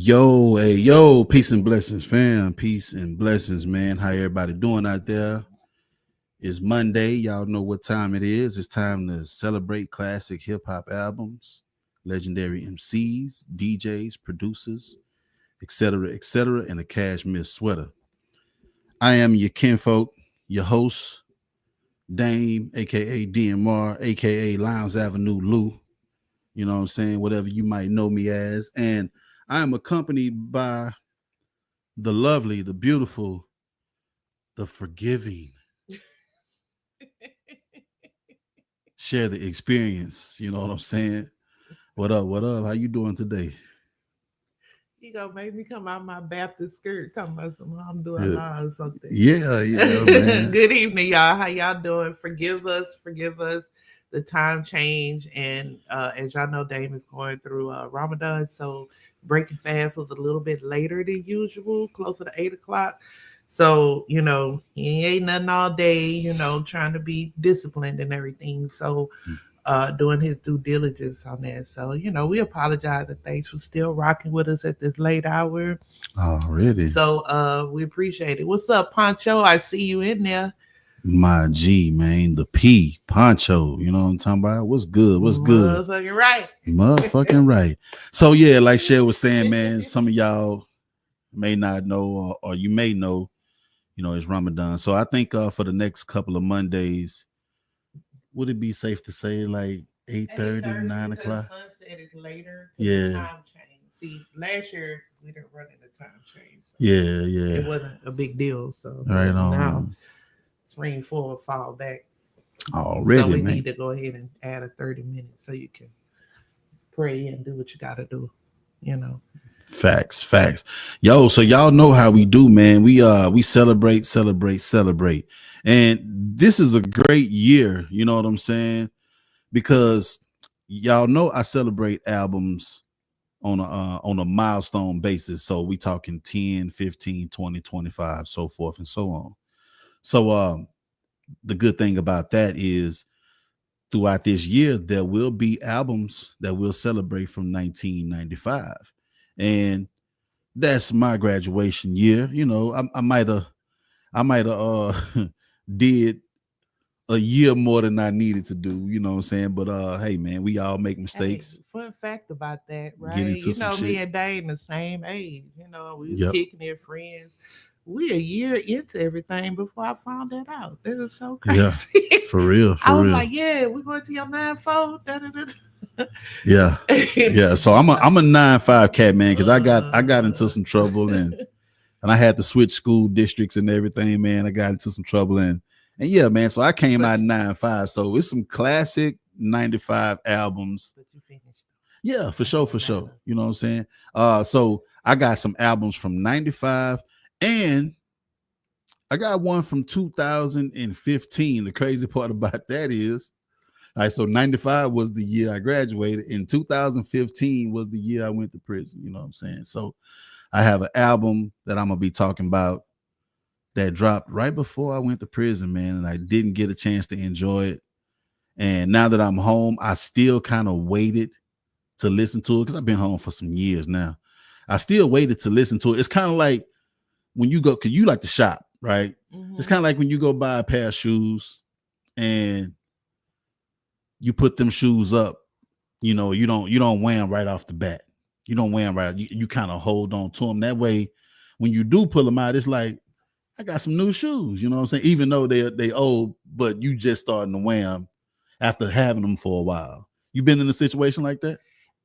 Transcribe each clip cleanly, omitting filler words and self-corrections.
Yo, peace and blessings, fam. Peace and blessings, man. How everybody doing out there? It's Monday. Y'all know what time it is. It's time to celebrate classic hip hop albums, legendary MCs, DJs, producers, etc., and a cashmere sweater. I am your kinfolk, your host, Dame, aka DMR, aka Lowndes Avenue Lou. You know what I'm saying? Whatever you might know me as. And I am accompanied by the lovely, the beautiful, the forgiving. Share the experience. You know what I'm saying? What up? What up? How you doing today? You gonna make me come out my Baptist skirt talking about some I'm doing Yeah, law or something. yeah, man. Good evening, y'all. How y'all doing? Forgive us, forgive us. The time change, and as y'all know, Dame is going through Ramadan, so breaking fast was a little bit later than usual, closer to 8 o'clock. So he ain't nothing all day, trying to be disciplined and everything. So doing his due diligence on that. So, we apologize and thanks for still rocking with us at this late hour. Already. So we appreciate it. What's up, Poncho? I see you in there. My G, man, the P, Poncho. You know what I'm talking about? What's good? What's good? Motherfucking right. Motherfucking right. So, yeah, like Cher was saying, man, some of y'all may not know, or you may know, it's Ramadan. So I think for the next couple of Mondays, would it be safe to say like 8:30, 9 because o'clock? sunset is later. The Yeah, time change. See, last year we didn't run into time change. So yeah. it wasn't a big deal. So Right now on. spring forward, fall back. So Already, we man. need to go ahead and add a 30 minutes so you can pray and do what you got to do. You know. Facts. Yo, so y'all know how we do, man. We celebrate. And this is a great year, you know what I'm saying? Because y'all know I celebrate albums on a milestone basis. So we talking 10, 15, 20, 25, so forth and so on. So the good thing about that is throughout this year there will be albums that we'll celebrate from 1995. And that's my graduation year. I might have did a year more than I needed to do, you know what I'm saying? But hey man, we all make Hey, mistakes, fun fact about that, get right? into some Me shit. and Dane the same age. We was Yep. kicking it friends. We a year into everything before I found that out. This is so Yeah. crazy. For real, I for was real. like, yeah, we going to your 9-4. Yeah. Yeah. So I'm a 9-5 cat, man, because I got into uh, some trouble and I had to switch school districts and everything, man. I got into some trouble and yeah, man. So I came but out 9-5. So it's some classic 95 albums. you finished. Yeah, for That's sure, what for sure. matters. You know what I'm saying? So I got some albums from 95 and I got one from 2015. The crazy part about that is, all right, so 95 was the year I graduated, and 2015 was the year I went to prison. You know what I'm saying? So I have an album that I'm gonna be talking about that dropped right before I went to prison, man, and I didn't get a chance to enjoy it. And now that I'm home, I still kind of waited to listen to it because I've been home for some years now. I still waited to listen to it. It's kind of like when you go, because you like to shop, right? It's Mm-hmm. kind of like when you go buy a pair of shoes and you put them shoes up, you don't wear them right off the bat. You don't wear them right. You kind of hold on to them. That way, when you do pull them out, it's like, I got some new shoes. You know what I'm saying? Even though they old, but you just starting to wear them after having them for a while. You been in a situation like that?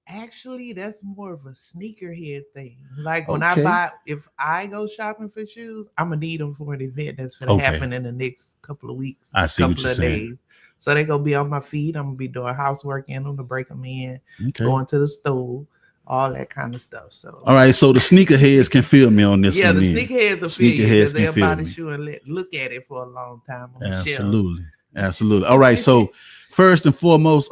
Actually, that's more of a sneakerhead thing. Like when Okay. if I go shopping for shoes, I'm gonna need them for an event that's gonna Okay. happen in the next couple of weeks, I see what couple you're of saying. days. So they gonna be on my feet. I'm gonna be doing housework in them to break them in, Okay. going to the store, all that kind of stuff. So All right. So the sneakerheads can feel me on this yeah, one the then. sneakerheads will feel you because Sneakerheads can they'll feel buy the me. shoe and look at it for a long time on the shelf. Absolutely. Absolutely. All right. So first and foremost,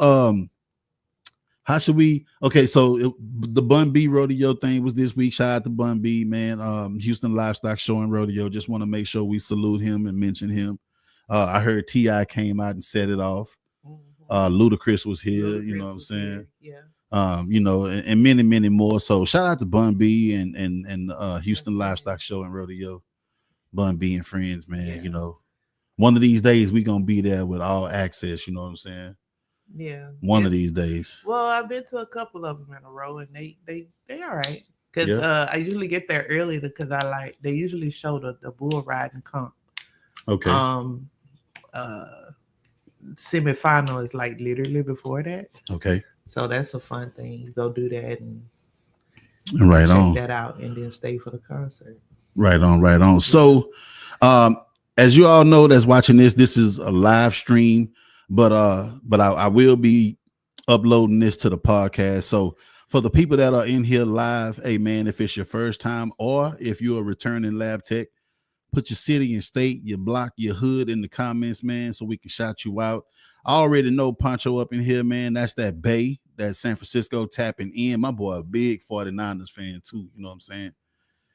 how should we? Okay, so the Bun B rodeo thing was this week. Shout out to Bun B, man. Houston Livestock Show and Rodeo. Just want to make sure we salute him and mention him. I heard Ti came out and set it off. Mhm. Ludacris was here. You know Ludacris what I'm was saying? here. Yeah. and many, many more. So shout out to Bun B and Houston Livestock Show and Rodeo. Bun B and friends, man. Yeah. One of these days we gonna be there with all access. You know what I'm saying? Yeah. One of these days. Well, I've been to a couple of them in a row, and they all right. Cause Yeah. I usually get there early because I like they usually show the bull riding comp. Okay. Uh, Semifinal is like literally before that, Okay. so that's a fun thing. You go do that and Right check on. that out, and then stay for the concert. Right on. Right on. So, as you all know, that's watching this is a live stream, but I will be uploading this to the podcast. So for the people that are in here live, hey man, if it's your first time or if you're a returning lab tech, put your city and state, your block, your hood in the comments, man, so we can shout you out. I already know Poncho up in here, man. That's that Bay, that San Francisco tapping in. My boy, a big 49ers fan too. You know what I'm saying?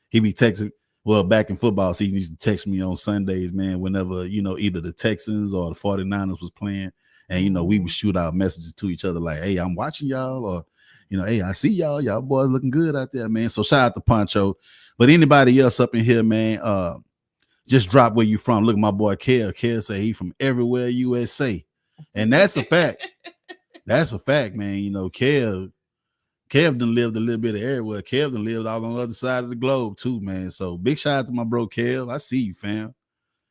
He be texting. Well, back in football season, he used to text me on Sundays, man, whenever, either the Texans or the 49ers was playing. And, we would shoot out messages to each other like, hey, I'm watching y'all, or, hey, I see y'all. Y'all boys looking good out there, man. So shout out to Poncho. But anybody else up in here, man, just drop where you from. Look at my boy Kel. Kel say he from everywhere USA. And that's a fact. That's a fact, man. Kev done lived a little bit of everywhere. Kev done lived all on the other side of the globe too, man. So big shout out to my bro Kev. I see you, fam.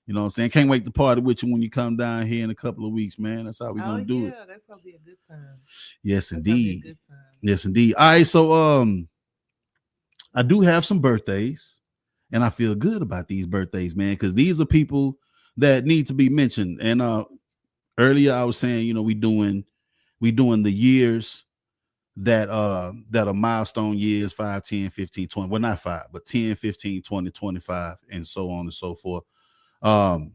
You know what I'm saying? Can't wait to party with you when you come down here in a couple of weeks, man. That's how we gonna do it. That's gonna be a good time. Yes, indeed. Yes, indeed. All right, so I do have some birthdays, and I feel good about these birthdays, man, because these are people that need to be mentioned. And earlier I was saying, we doing the years that are milestone years, 5, 10, 15, 20. Well, not 5, but 10, 15, 20, 25, and so on and so forth. But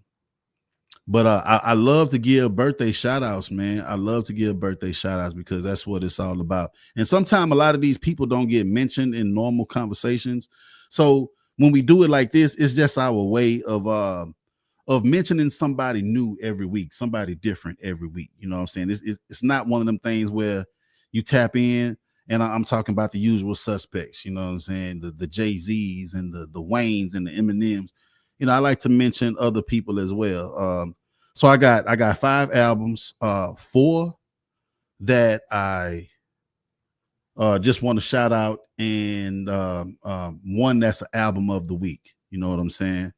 I love to give birthday shout outs, man. I love to give birthday shout outs because that's what it's all about. And sometimes a lot of these people don't get mentioned in normal conversations. So when we do it like this, it's just our way of mentioning somebody new every week, somebody different every week. You know what I'm saying? It's not one of them things where you tap in, and I'm talking about the usual suspects. You know what I'm saying? The Jay-Z's and the Waynes and the Eminems. I like to mention other people as well. So I got 5 albums, 4 that I just want to shout out, and one that's an album of the week. You know what I'm saying?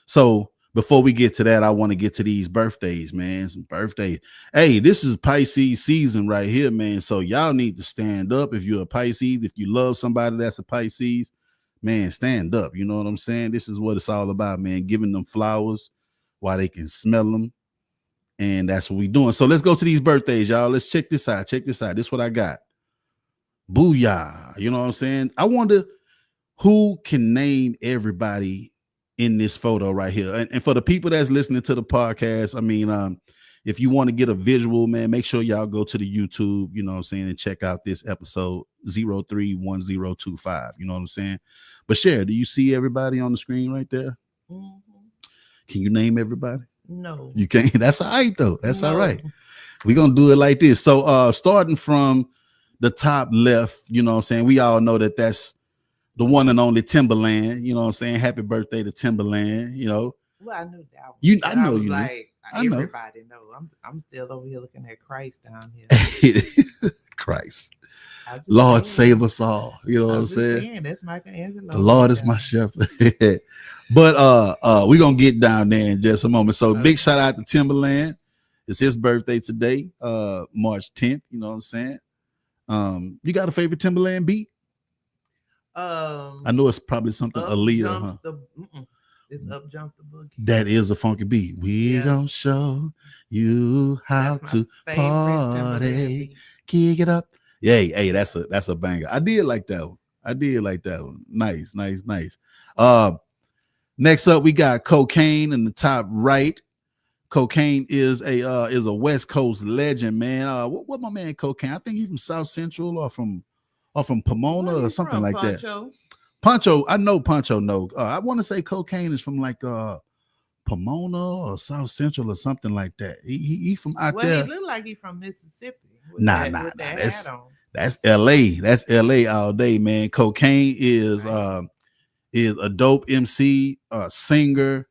So before we get to that, I want to get to these birthdays, man. Some birthdays. Hey, this is Pisces season right here, man. So y'all need to stand up if you're a Pisces. If you love somebody that's a Pisces, man, stand up. You know what I'm saying? This is what it's all about, man. Giving them flowers while they can smell them. And that's what we're doing. So let's go to these birthdays, y'all. Let's check this out. Check this out. This is what I got. Booyah. You know what I'm saying? I wonder who can name everybody in this photo right here. And for the people that's listening to the podcast, I mean, if you want to get a visual, man, make sure y'all go to the YouTube, you know what I'm saying, and check out this episode 031025. You know what I'm saying? But Cher, do you see everybody on the screen right there? Mm-hmm. Can you name everybody? No. You can't. That's all right, though. That's all right. We're going to do it like this. So starting from the top left, you know what I'm saying, we all know that that's the one and only Timberland. You know what I'm saying? Happy birthday to Timberland. Well, I knew that one. I know you like, I know. Everybody know. I'm still over here looking at Christ down here. Christ. Lord, save us all. You know what I'm saying? That's Michelangelo. The Lord is my shepherd. But we're gonna get down there in just a moment. So big shout out to Timberland. It's his birthday today, March 10th. You know what I'm saying? You got a favorite Timberland beat? I know it's probably something Aaliyah, huh? It's Up Jump the Boogie. That is a funky beat. We gonna show you how to party. Kick it up. Yeah, hey, that's a banger. I did like that one. Nice. Next up, we got Cocaine in the top right. Cocaine is a West Coast legend, man. What my man Cocaine? I think he's from South Central or from Pomona or something like that. Poncho, I know Poncho. No, I want to say Cocaine is from like Pomona or South Central or something like that. He from out there. He look like he from Mississippi. Nah. That's LA. That's LA all day, man. Cocaine is a dope MC, singer,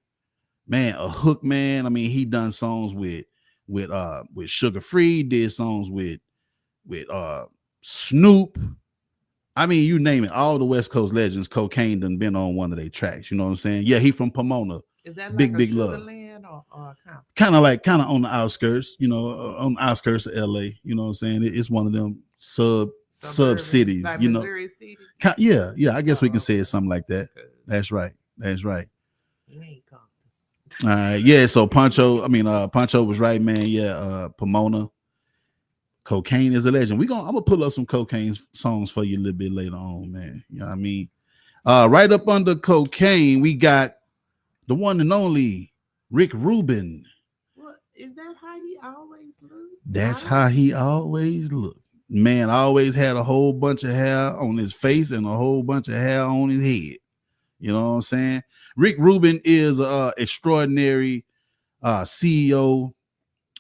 man, a hook man. I mean, he done songs with Sugar Free, did songs with Snoop. I mean, you name it, all the West Coast legends, Cocaine done been on one of their tracks. You know what I'm saying? Yeah, he from Pomona. Is that like Big a Big Love. Sugarland or a Compton? Kind of on the outskirts, on the outskirts of LA. You know what I'm saying? It's one of them sub Suburban, cities. like Missouri City? Yeah, yeah. I guess we can say Okay. it something like that. That's right. That's right. You ain't Compton. All right. Yeah. So Poncho was right, man. Yeah. Pomona. Cocaine is a legend. I'm gonna pull up some cocaine songs for you a little bit later on, man. You know what I mean? Right up under Cocaine, we got the one and only Rick Rubin. What is that? How he always looked? That's how he always looked. Man always had a whole bunch of hair on his face and a whole bunch of hair on his head. You know what I'm saying? Rick Rubin is a extraordinary CEO,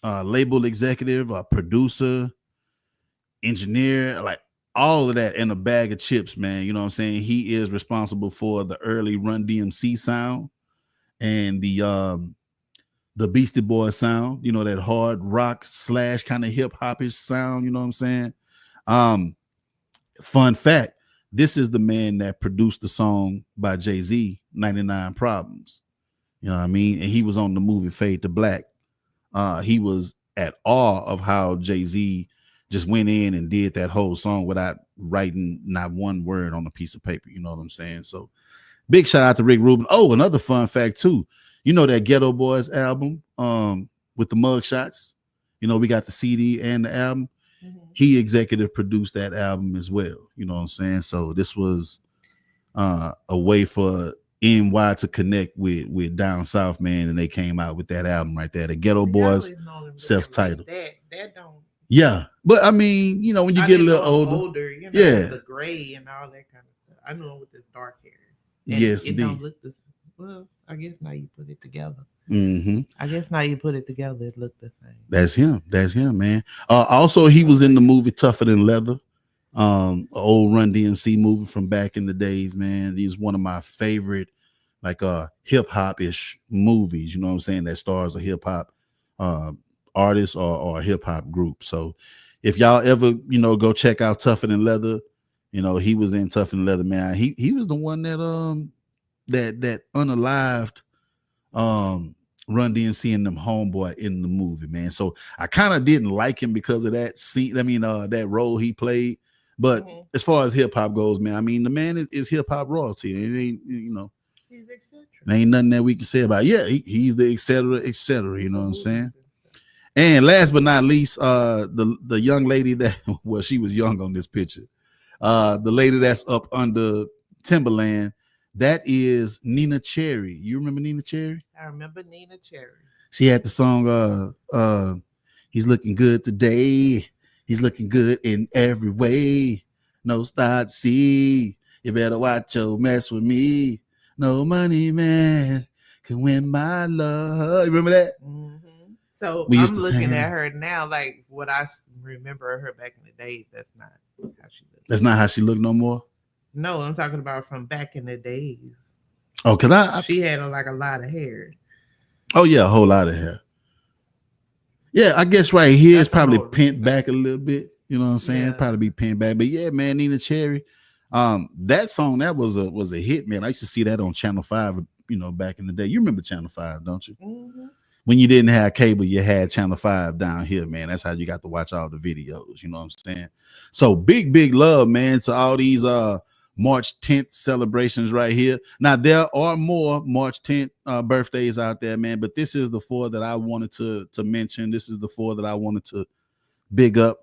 label executive, producer, engineer, like all of that in a bag of chips, man. You know what I'm saying? He is responsible for the early Run DMC sound and the Beastie Boys sound, that hard rock / kind of hip hopish sound, you know what I'm saying? Fun fact, this is the man that produced the song by Jay-Z, 99 Problems. You know what I mean? And he was on the movie Fade to Black. He was at awe of how Jay-Z just went in and did that whole song without writing not one word on a piece of paper. You know what I'm saying? So big shout out to Rick Rubin. Oh, another fun fact too. You know that Ghetto Boys album with the mug shots? We got the CD and the album. Mm-hmm. He executive produced that album as well. You know what I'm saying? So this was a way for NY to connect with Down South, man, and they came out with that album right there. The Ghetto Boys, self-titled. That don't. Yeah, but I mean, when you get a little older, yeah, the gray and all that kind of stuff. I know him with this dark hair. And yes, it don't look the well. I guess now you put it together. Mm-hmm. I guess now you put it together, it looked the same. That's him. That's him, man. Also, he was in the movie Tougher Than Leather, old Run DMC movie from back in the days, man. He's one of my favorite, like hip hop ish movies. You know what I'm saying? That stars a hip hop artist or a hip hop group. So, if y'all ever go check out Tougher Than Leather, he was in Tougher Than Leather, man. He was the one that unalived Run DMC and them homeboy in the movie, man. So I kind of didn't like him because of that scene. I mean, that role he played. But as far as hip hop goes, man, I mean, the man is hip hop royalty. It ain't, he's eccentric. There ain't nothing that we can say about it. Yeah, he's the et cetera. You know what I'm saying? And last but not least, the young lady that she was young on this picture. The lady that's up under Timberland. That is Nina Cherry. You remember Nina Cherry? I remember Nina Cherry. She had the song He's Looking Good Today. He's looking good in every way. No start see. You better watch your mess with me. No money man can win my love. You remember that? Mm-hmm. So I'm looking at her now, like what I remember her back in the day. That's not how she looked. That's not how she looked no more? No, I'm talking about from back in the days. Oh, because she had a lot of hair. Oh yeah, a whole lot of hair. Yeah, I guess right here it's probably pinned back a little bit. You know what I'm saying? Yeah. Probably be pinned back. But yeah, man, Nina Cherry. That song that was a hit, man. I used to see that on Channel 5, back in the day. You remember Channel 5, don't you? Mm-hmm. When you didn't have cable, you had Channel 5 down here, man. That's how you got to watch all the videos. You know what I'm saying? So big love, man, to all these March 10th celebrations right here. Now, there are more March 10th birthdays out there, man, but this is the 4 that I wanted to mention. This is the 4 that I wanted to big up.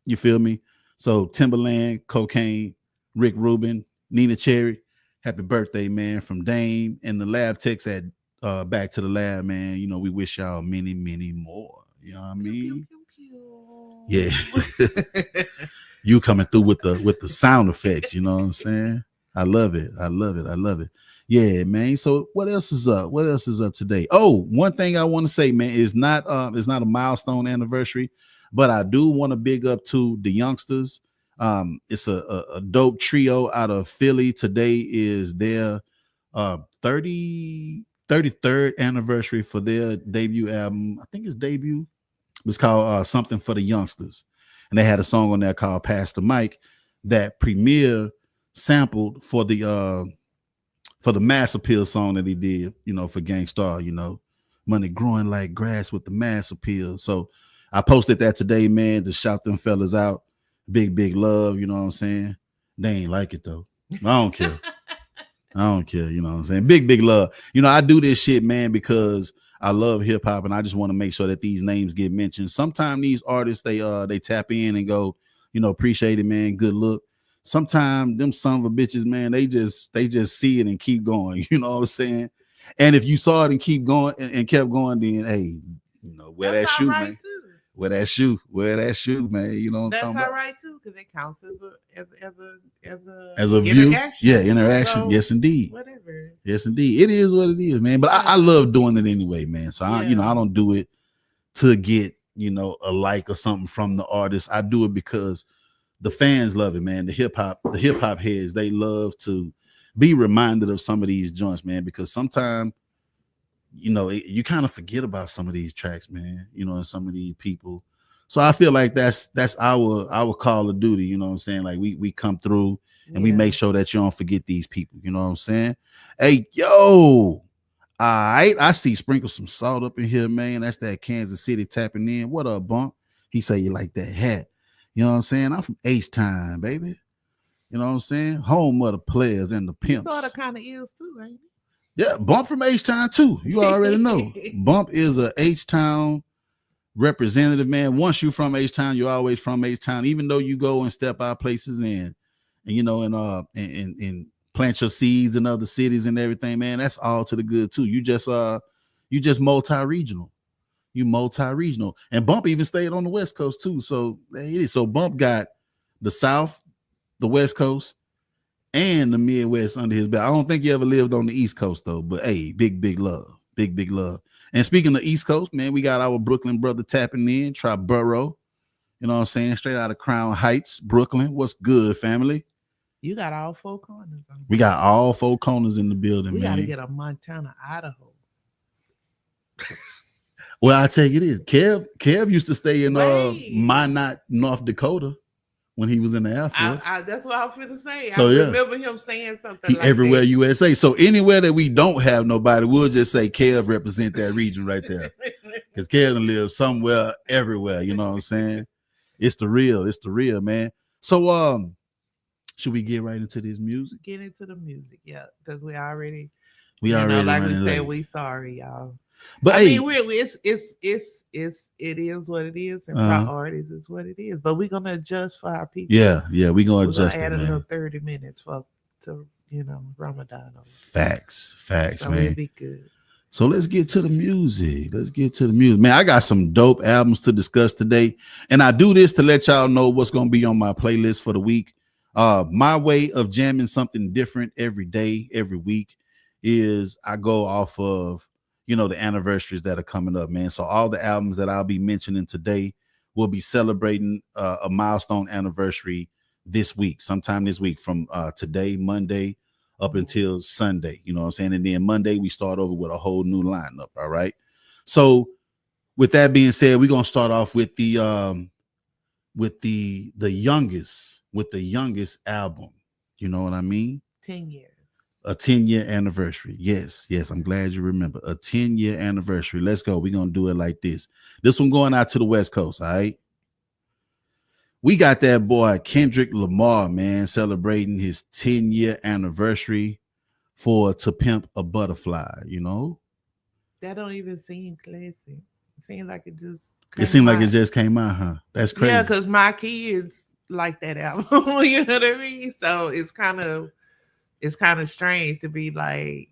You feel me? So Timberland, Cocaine, Rick Rubin, Nina Cherry. Happy birthday, man, from Dame and the lab techs at Back to the Lab, man. We wish y'all many, many more. You know what I mean? Yeah. You coming through with the sound effects, you know what I'm saying? I love it. Yeah, man. So what else is up today? Oh, one thing I want to say, man, is not a milestone anniversary, but I do want to big up to the youngsters. It's a dope trio out of Philly. Today is their 33rd anniversary for their debut album. I think it's debut. It's called Something for the Youngsters. And they had a song on there called Pastor Mike that Premier sampled for the Mass Appeal song that he did, for Gangstar, money growing like grass with the Mass Appeal. So I posted that today, man, to shout them fellas out. Big love, you know what I'm saying? They ain't like it though. I don't care. I don't care, you know what I'm saying? Big love. I do this shit, man, because I love hip hop and I just want to make sure that these names get mentioned. Sometimes these artists they tap in and go, appreciate it, man. Good look. Sometimes them son of a bitches, man, they just see it and keep going. You know what I'm saying? And if you saw it and keep going and kept going, then hey, wear That's that shoe, right man. too. Wear that shoe, man. You know what I'm That's talking all about? right too, because it counts As a view, interaction. yeah, interaction. So, yes, indeed. whatever. Yes, indeed. It is what it is, man. But I love doing it anyway, man. So I don't do it to get a like or something from the artist. I do it because the fans love it, man. The hip hop heads, they love to be reminded of some of these joints, man. Because sometimes you kind of forget about some of these tracks, man. And some of these people. So I feel like that's our call of duty. You know what I'm saying? Like we come through and we make sure that you don't forget these people. You know what I'm saying? Hey, yo, all right. I see sprinkle some salt up in here, man. That's that Kansas City tapping in. What up, Bump? He say you like that hat. You know what I'm saying? I'm from H-Town, baby. You know what I'm saying? Home of the players and the pimps. Sort of kind of is too, ain't it? Yeah, Bump from H-Town too. You already know. Bump is a H-Town representative, man. Once you from H-Town, you're always from H-Town. Even though you go and step out places and plant your seeds in other cities and everything, man, that's all to the good too. You just multi-regional. You multi-regional. And Bump even stayed on the West Coast too. So there it is. So Bump got the South, the West Coast, and the Midwest under his belt. I don't think he ever lived on the East Coast though. But hey, big love. Big love. And speaking of East Coast, man, we got our Brooklyn brother tapping in, Triborough. You know what I'm saying? Straight out of Crown Heights, Brooklyn. What's good, family? You got all four corners on. We got all four corners in the building, we man. We got to get a Montana, Idaho. Well, I tell you this. Kev used to stay in Minot, North Dakota when he was in the Air Force. That's what I was going to say. So, I remember him saying something like everywhere that. USA. So anywhere that we don't have nobody, we'll just say Kev represent that region right there. Because Kev lives somewhere, everywhere. You know what I'm saying? It's the real, man. So should we get right into this music? Get into the music, yeah. Because we already like we said, we sorry, y'all. But I mean, really, it is what it is, and priorities is what it is. But we're gonna adjust for our people. Yeah, we're gonna adjust. Add a little 30 minutes to Ramadan. Facts, so man. It'll be good. So let's get to the music. Man, I got some dope albums to discuss today. And I do this to let y'all know what's going to be on my playlist for the week. My way of jamming something different every day, every week is I go off of, the anniversaries that are coming up, man. So all the albums that I'll be mentioning today will be celebrating a milestone anniversary this week, sometime this week from today, Monday, up until Sunday, you know what I'm saying? And then Monday, we start over with a whole new lineup, all right? So with that being said, we're going to start off with the youngest album. You know what I mean? 10 years. A 10-year anniversary. Yes, I'm glad you remember. A 10-year anniversary. Let's go. We're going to do it like this. This one going out to the West Coast, all right? We got that boy Kendrick Lamar, man, celebrating his 10-year anniversary for To Pimp a Butterfly, That don't even seem classy. It seems like it just came out, huh? That's crazy. Yeah, because my kids like that album. You know what I mean? So it's kind of strange to be like,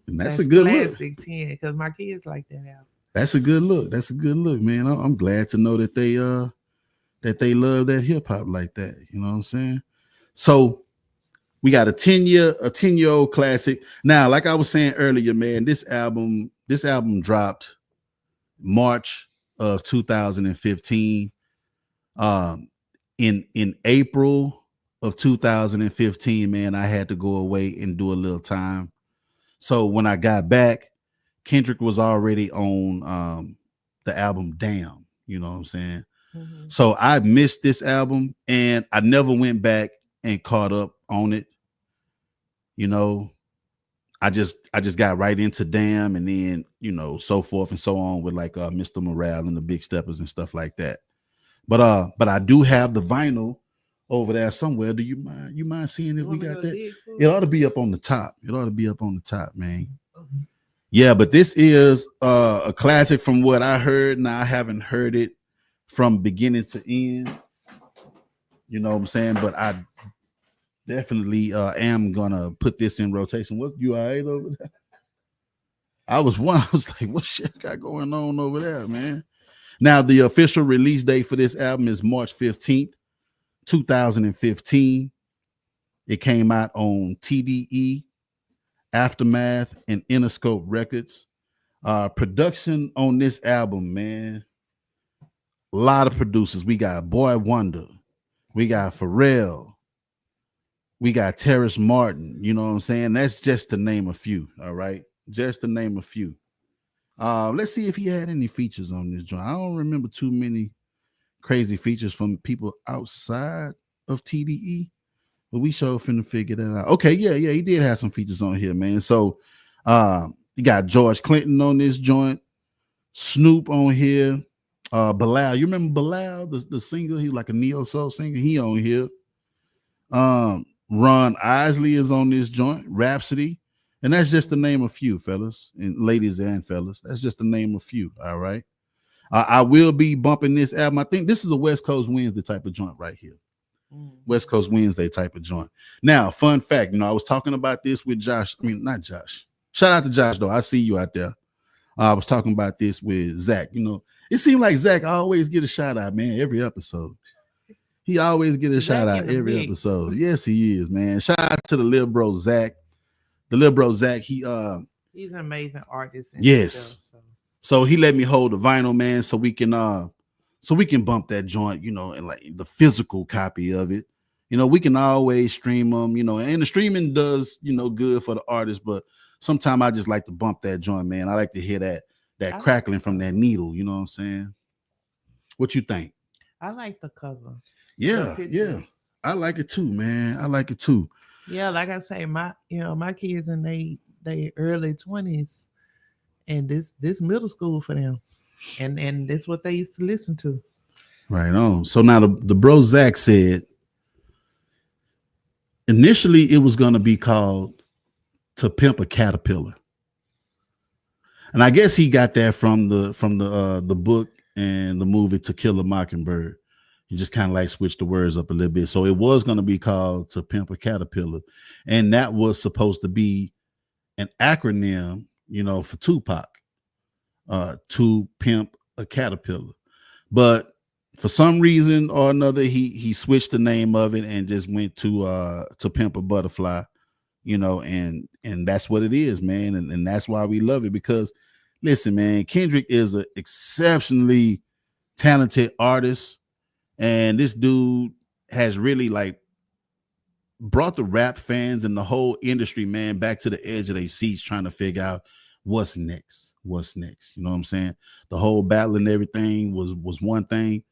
and that's a good classic look. 10, because my kids like that album. That's a good look, man. I'm glad to know that they love that hip hop like that. You know what I'm saying? So we got a 10-year-old classic. Now, like I was saying earlier, man, this album dropped March of 2015. in April of 2015, man, I had to go away and do a little time. So when I got back, Kendrick was already on the album Damn, you know what I'm saying? Mhm. So I missed this album and I never went back and caught up on it. You know, I just got right into Damn and then, so forth and so on with like Mr. Morale and the Big Steppers and stuff like that. But I do have the vinyl over there somewhere. Do you mind seeing if You we want me to got go that? dig for It ought to it? be up on the top. It ought to be up on the top, man. Mhm. Yeah, but this is a classic from what I heard. Now I haven't heard it from beginning to end. You know what I'm saying? But I definitely am gonna put this in rotation. What you all right over there? I was one. I was like, what shit got going on over there, man? Now the official release date for this album is March 15th, 2015. It came out on TDE, Aftermath, and Interscope Records. Production on this album, man. A lot of producers. We got Boy Wonder. We got Pharrell. We got Terrace Martin. You know what I'm saying? That's just to name a few. All right. Just to name a few. Let's see if he had any features on this joint. I don't remember too many crazy features from people outside of TDE, but we sure finna figure that out. Okay, yeah, he did have some features on here, man. So you got George Clinton on this joint, Snoop on here, Bilal. You remember Bilal, the singer? He like a neo soul singer. He on here. Ron Isley is on this joint, Rhapsody. And that's just to name a few, fellas and ladies and fellas. That's just to name a few. All right. I will be bumping this album. I think this is a West Coast Wednesday type of joint right here. Mhm. West Coast Wednesday type of joint. Now, fun fact, I was talking about this with Josh. I mean, not Josh. Shout out to Josh, though. I see you out there. I was talking about this with Zach. It seemed like Zach always get a shout out, man, every episode. He always get a shout Zach in out the every mix. episode. Yes, he is, man. Shout out to the little bro Zach. The little bro Zach, He's an amazing artist and himself. yes. So So he let me hold the vinyl, man, so we can bump that joint, and like the physical copy of it. We can always stream them, and the streaming does, good for the artist, but sometimes I just like to bump that joint, man. I like to hear that I like crackling from that needle, you know what I'm saying? What you think? I like the cover. The Yeah, picture. yeah. I like it too, man. I like it too. Yeah, like I say, my kids in they early 20s, and this middle school for them, and that's what they used to listen to. Right on. So now the bro Zach said initially it was gonna be called To Pimp a Caterpillar. And I guess he got that from the book and the movie To Kill a Mockingbird. He just kind of like switched the words up a little bit. So it was going to be called To Pimp a Caterpillar. And that was supposed to be an acronym, for Tupac, To Pimp a Caterpillar. But for some reason or another, he switched the name of it and just went to Pimp a Butterfly, and that's what it is, man. And that's why we love it because listen, man, Kendrick is an exceptionally talented artist, and this dude has really like brought the rap fans and the whole industry, man, back to the edge of their seats, trying to figure out what's next. What's next? You know what I'm saying? The whole battle and everything was one thing,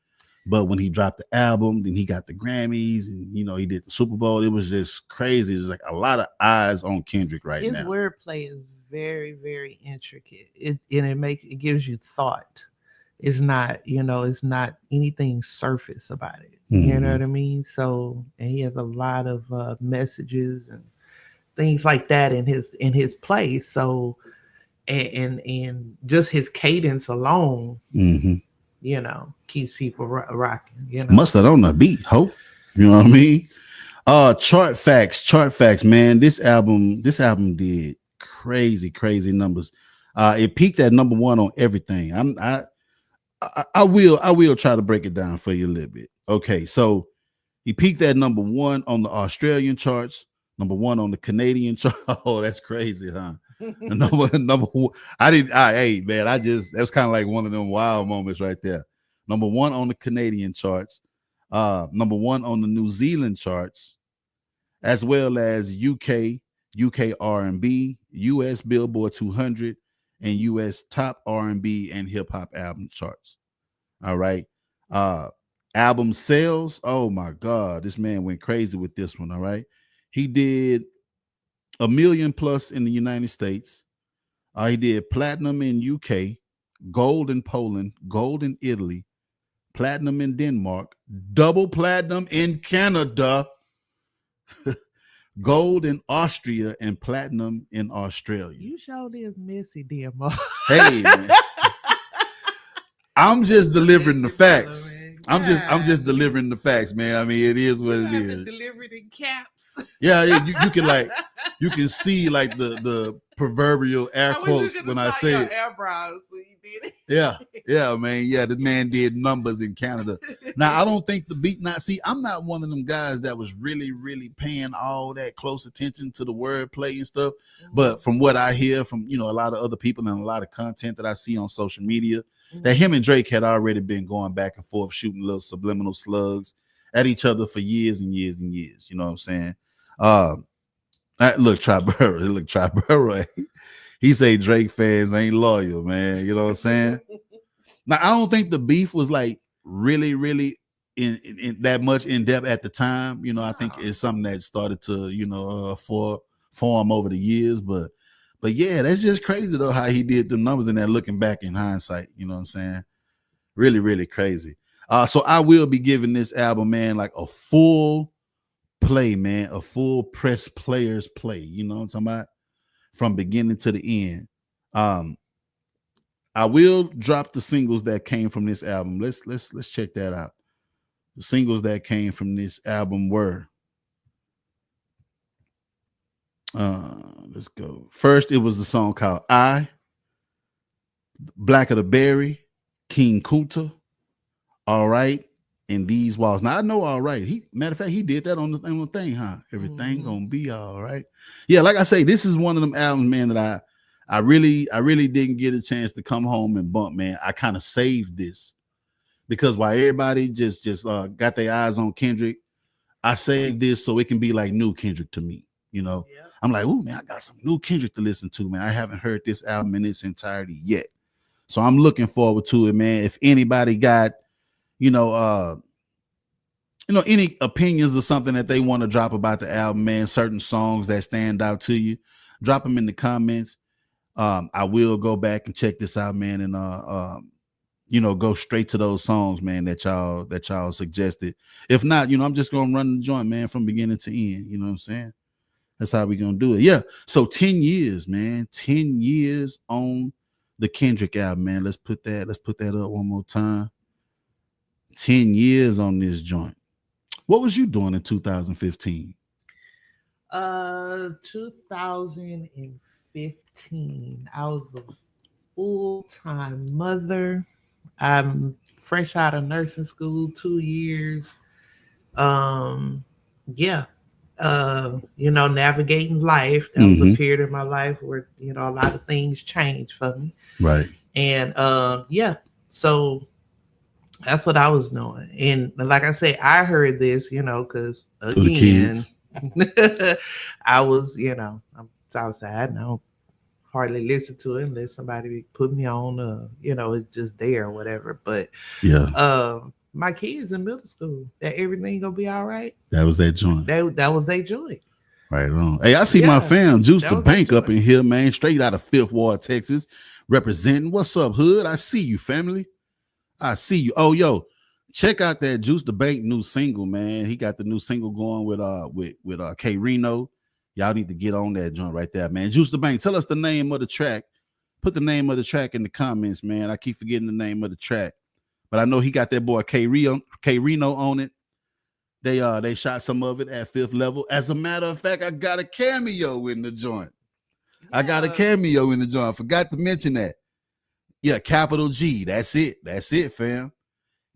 but when he dropped the album, then he got the Grammys, and he did the Super Bowl. It was just crazy. It's like a lot of eyes on Kendrick right His now. wordplay is very, very intricate. It gives you thought. It's not anything surface about it. You know Mhm. what I mean? So, and he has a lot of messages and things like that in his play. So, and just his cadence alone, Mhm. keeps people rocking. Mustard on the beat, hope. You know what I mean? Chart facts, man. This album did crazy numbers. It peaked at number one on everything. I will try to break it down for you a little bit. Okay, so he peaked at number one on the Australian charts, number one on the Canadian chart. Oh, that's crazy, huh? And number one. Hey man, that was kind of like one of them wild moments right there. Number one on the Canadian charts, Number one on the New Zealand charts, as well as UK R&B, US Billboard 200, and US top R&B and hip hop album charts. All right. Uh Album sales. Oh my God, this man went crazy with this one. All right. He did a million plus in the United States. He did platinum in UK, gold in Poland, gold in Italy, platinum in Denmark, double platinum in Canada, gold in Austria, and platinum in Australia. You showed this messy, DMO. Hey, man. I'm just delivering the facts. I'm just delivering the facts, man. I mean, it is what it is. Deliver it in caps. Yeah, you can see like the proverbial air quotes when I say it. Eyebrows when you did it. Yeah, man. Yeah, the man did numbers in Canada. Now, I don't think the beat. Not see, I'm not one of them guys that was really, really paying all that close attention to the wordplay and stuff. But from what I hear from a lot of other people and a lot of content that I see on social media, that him and Drake had already been going back and forth, shooting little subliminal slugs at each other for years and years and years. You know what I'm saying? Look, Triborough. He say Drake fans ain't loyal, man. You know what I'm saying? Now, I don't think the beef was like really, really in that much in depth at the time. I think it's something that started to, form over the years. But yeah, that's just crazy though how he did the numbers in that. Looking back in hindsight, you know what I'm saying? Really, really crazy. So I will be giving this album, man, like a full play, man, a full press players play. You know what I'm talking about? From beginning to the end. I will drop the singles that came from this album. Let's check that out. The singles that came from this album were. Let's go. First, it was the song called I, Black of the Berry, King Kuta, All Right, and These Walls. Now I know All Right. Matter of fact, he did that on the thing, huh? Everything gonna be all right. Yeah, like I say, this is one of them albums, man, that I really didn't get a chance to come home and bump, man. I kind of saved this because while everybody just got their eyes on Kendrick, I saved this so it can be like new Kendrick to me. Yep. I'm like, oh man, I got some new Kendrick to listen to, man. I haven't heard this album in its entirety yet. So I'm looking forward to it, man. If anybody got, any opinions or something that they want to drop about the album, man, certain songs that stand out to you, drop them in the comments. I will go back and check this out, man, and go straight to those songs, man, that y'all suggested. If not, I'm just gonna run the joint, man, from beginning to end. You know what I'm saying? That's how we gonna do it. Yeah. So 10 years, man. 10 years on the Kendrick album, man. Let's put that up one more time. 10 years on this joint. What was you doing in 2015? 2015. I was a full-time mother. I'm fresh out of nursing school, 2 years. Navigating life. That was a period in my life where, a lot of things changed for me. Right. And so that's what I was doing. And like I said, I heard this, because again, I was, I'm Southside and I don't hardly listen to it unless somebody put me on, it's just there or whatever. But yeah. My kids in middle school, that everything gonna be all right. That was that joint. That was their joint. Right on. Hey, I see my fam, Juice the Bank up in here, man, straight out of Fifth Ward, Texas, representing. What's up, Hood? I see you, family. I see you. Oh, yo, check out that Juice the Bank new single, man. He got the new single going with K Reno. Y'all need to get on that joint right there, man. Juice the Bank, tell us the name of the track. Put the name of the track in the comments, man. I keep forgetting the name of the track. But I know he got that boy K Reno on it. They shot some of it at Fifth Level. As a matter of fact, I got a cameo in the joint. I forgot to mention that. Yeah, Capital G. That's it, fam.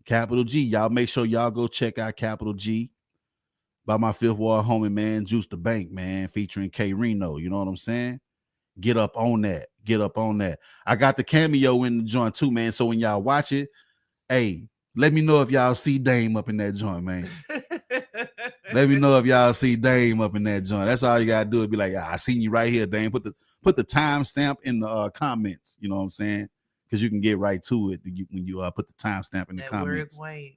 Capital G. Y'all make sure y'all go check out Capital G by my Fifth Ward homie, man, Juice the Bank, man, featuring K Reno. You know what I'm saying? Get up on that. I got the cameo in the joint too, man. So when y'all watch it, hey, Let me know if y'all see Dame up in that joint, man. Let me know if y'all see Dame up in that joint. That's all you gotta do. Is be like, I seen you right here, Dame. Put the timestamp in the comments. You know what I'm saying? Because you can get right to it when you put the timestamp in the comments. Where's Wayne?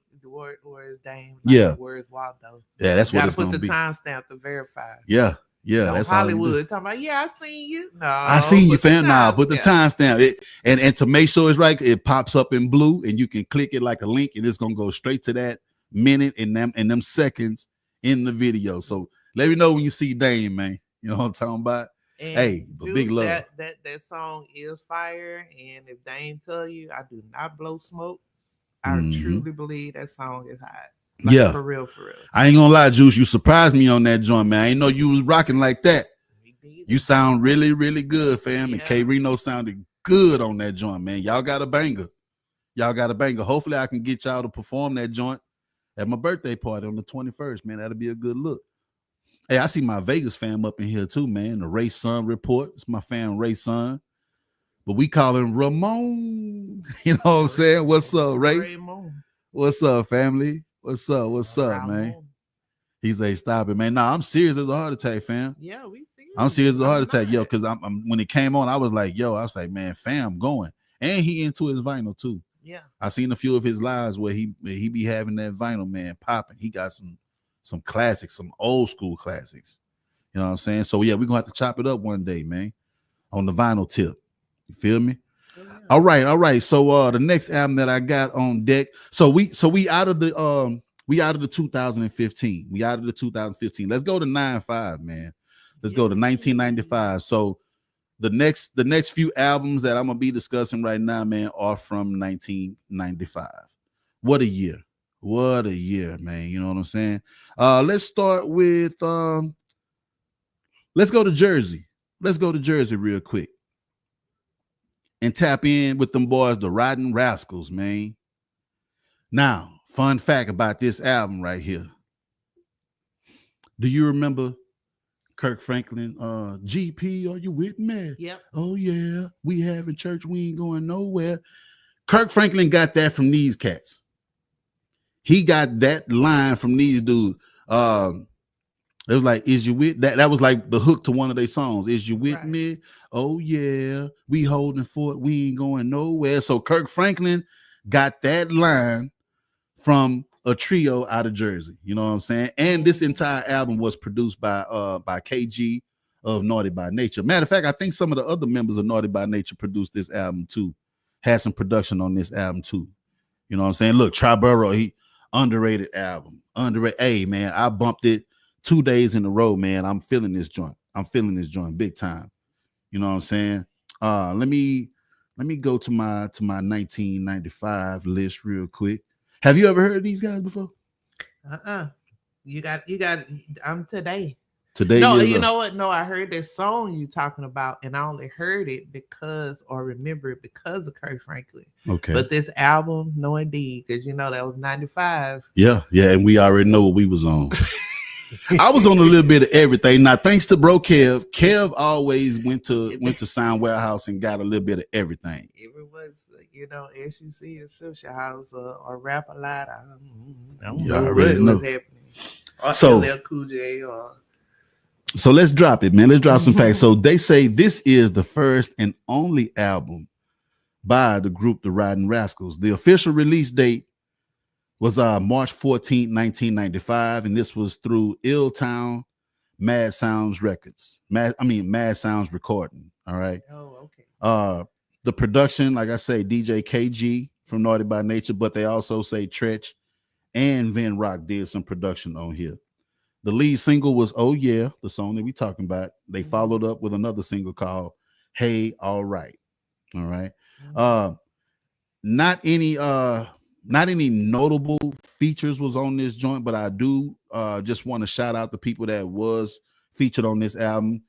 Where's Dame? Like, Yeah. where's Waldo? Yeah, that's You what gotta it's put gonna the be. timestamp to verify. Yeah, No that's all you do. Hollywood talking about. Yeah, I seen you. No, I seen you, fam. Nah, put the timestamp. timestamp. And to make sure it's right, it pops up in blue, and you can click it like a link, and it's gonna go straight to that minute and them seconds in the video. So let me know when you see Dame, man. You know what I'm talking about? And hey, but Juice, big love. that song is fire. And if Dame tell you I do not blow smoke, I Mhm. truly believe that song is hot. Like, Yeah, for real, for real. I ain't gonna lie, Juice. You surprised me on that joint, man. I ain't know you was rocking like that. Me neither. You sound really, really good, fam. And Yeah. K Reno sounded good on that joint, man. Y'all got a banger. Y'all got a banger. Hopefully, I can get y'all to perform that joint at my birthday party on the 21st, man. That'll be a good look. Hey, I see my Vegas fam up in here too, man. The Ray Sun report. It's my fam Ray Sun. But we call him Ramon. You know what I'm saying? What's up, Ray? Raymond. What's up, family? What's up? What's up, man? Ramon. He's like, stop it, man. Nah, I'm serious as a heart attack, fam. Yeah, we see. I'm serious as a heart I'm attack, yo. not. Because I'm when it came on, I was like, man, fam, going. And he into his vinyl too. Yeah. I seen a few of his lives where he be having that vinyl, man, popping. He got some classics, some old school classics. You know what I'm saying? So yeah, we're gonna have to chop it up one day, man, on the vinyl tip. You feel me? Oh, yeah. All right. So the next album that I got on deck. So we out of the 2015. We out of the 2015. Let's go to 9-5, man. Let's go to 1995. So the next few albums that I'm gonna be discussing right now, man, are from 1995. What a year! What a year, man. You know what I'm saying? Let's start with let's go to Jersey. Let's go to Jersey real quick and tap in with them boys, the Rotten Rascals, man. Now, fun fact about this album right here. Do you remember Kirk Franklin? GP, are you with me? Yep. Oh yeah, we having church. We ain't going nowhere. Kirk Franklin got that from these cats. He got that line from these dudes. It was like, "Is you with that?" That was like the hook to one of their songs. "Is you with me? Oh yeah, we holding fort. We ain't going nowhere." So Kirk Franklin got that line from a trio out of Jersey. You know what I'm saying? And this entire album was produced by KG of Naughty by Nature. Matter of fact, I think some of the other members of Naughty by Nature produced this album too. Had some production on this album too. You know what I'm saying? Look, Triborough, he underrated album. Underrated. Hey man, I bumped it 2 days in a row, man. I'm feeling this joint. I'm feeling this joint big time. You know what I'm saying? Let me go to my 1995 list real quick. Have you ever heard of these guys before? You got. I'm today. Today, no, you know what? No, I heard that song you talking about, and I only heard it because, or remember it because of Kirk Franklin. Okay. But this album, no, indeed, because you know that was 95. Yeah, and we already know what we was on. I was on a little bit of everything. Now, thanks to bro Kev. Kev always went to Sound Warehouse and got a little bit of everything. Everyone's, you know, as you see in Social House or Rap a Lot. I don't Yeah, know I really know. what's happening. Or So- LL Cool J or. So let's drop it, man. Let's drop some facts. So they say this is the first and only album by the group The Riding Rascals. The official release date was March 14, 1995, and this was through Illtown Mad Sounds Records. Mad Sounds Recording. All right. Oh, okay. The production, like I say, DJ KG from Naughty by Nature, but they also say Tretch and Vin Rock did some production on here. The lead single was "Oh Yeah," the song that we talking about. They followed up with another single called "Hey, All Right." All right. Not any notable features was on this joint, but I do just want to shout out the people that was featured on this album.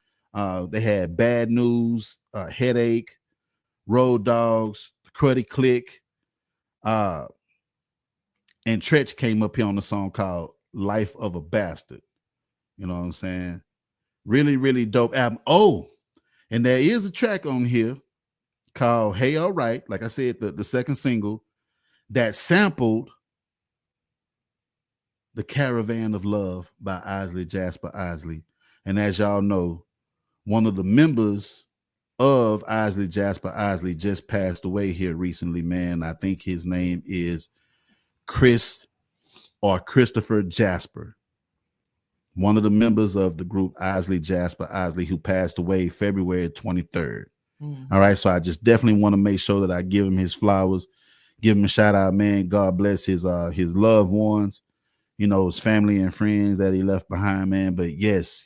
They had Bad News, Headache, Road Dogs, Cruddy Click, and Tretch came up here on the song called "Life of a Bastard." You know what I'm saying? Really, really dope album. Oh, and there is a track on here called "Hey, All Right." Like I said, the second single that sampled The Caravan of Love by Isley Jasper Isley. And as y'all know, one of the members of Isley Jasper Isley just passed away here recently, man. I think his name is Chris or Christopher Jasper, one of the members of the group Isley Jasper Isley, who passed away February 23rd. All right, so I just definitely want to make sure that I give him his flowers, give him a shout out, man. God bless his loved ones, you know, his family and friends that he left behind, man. But yes,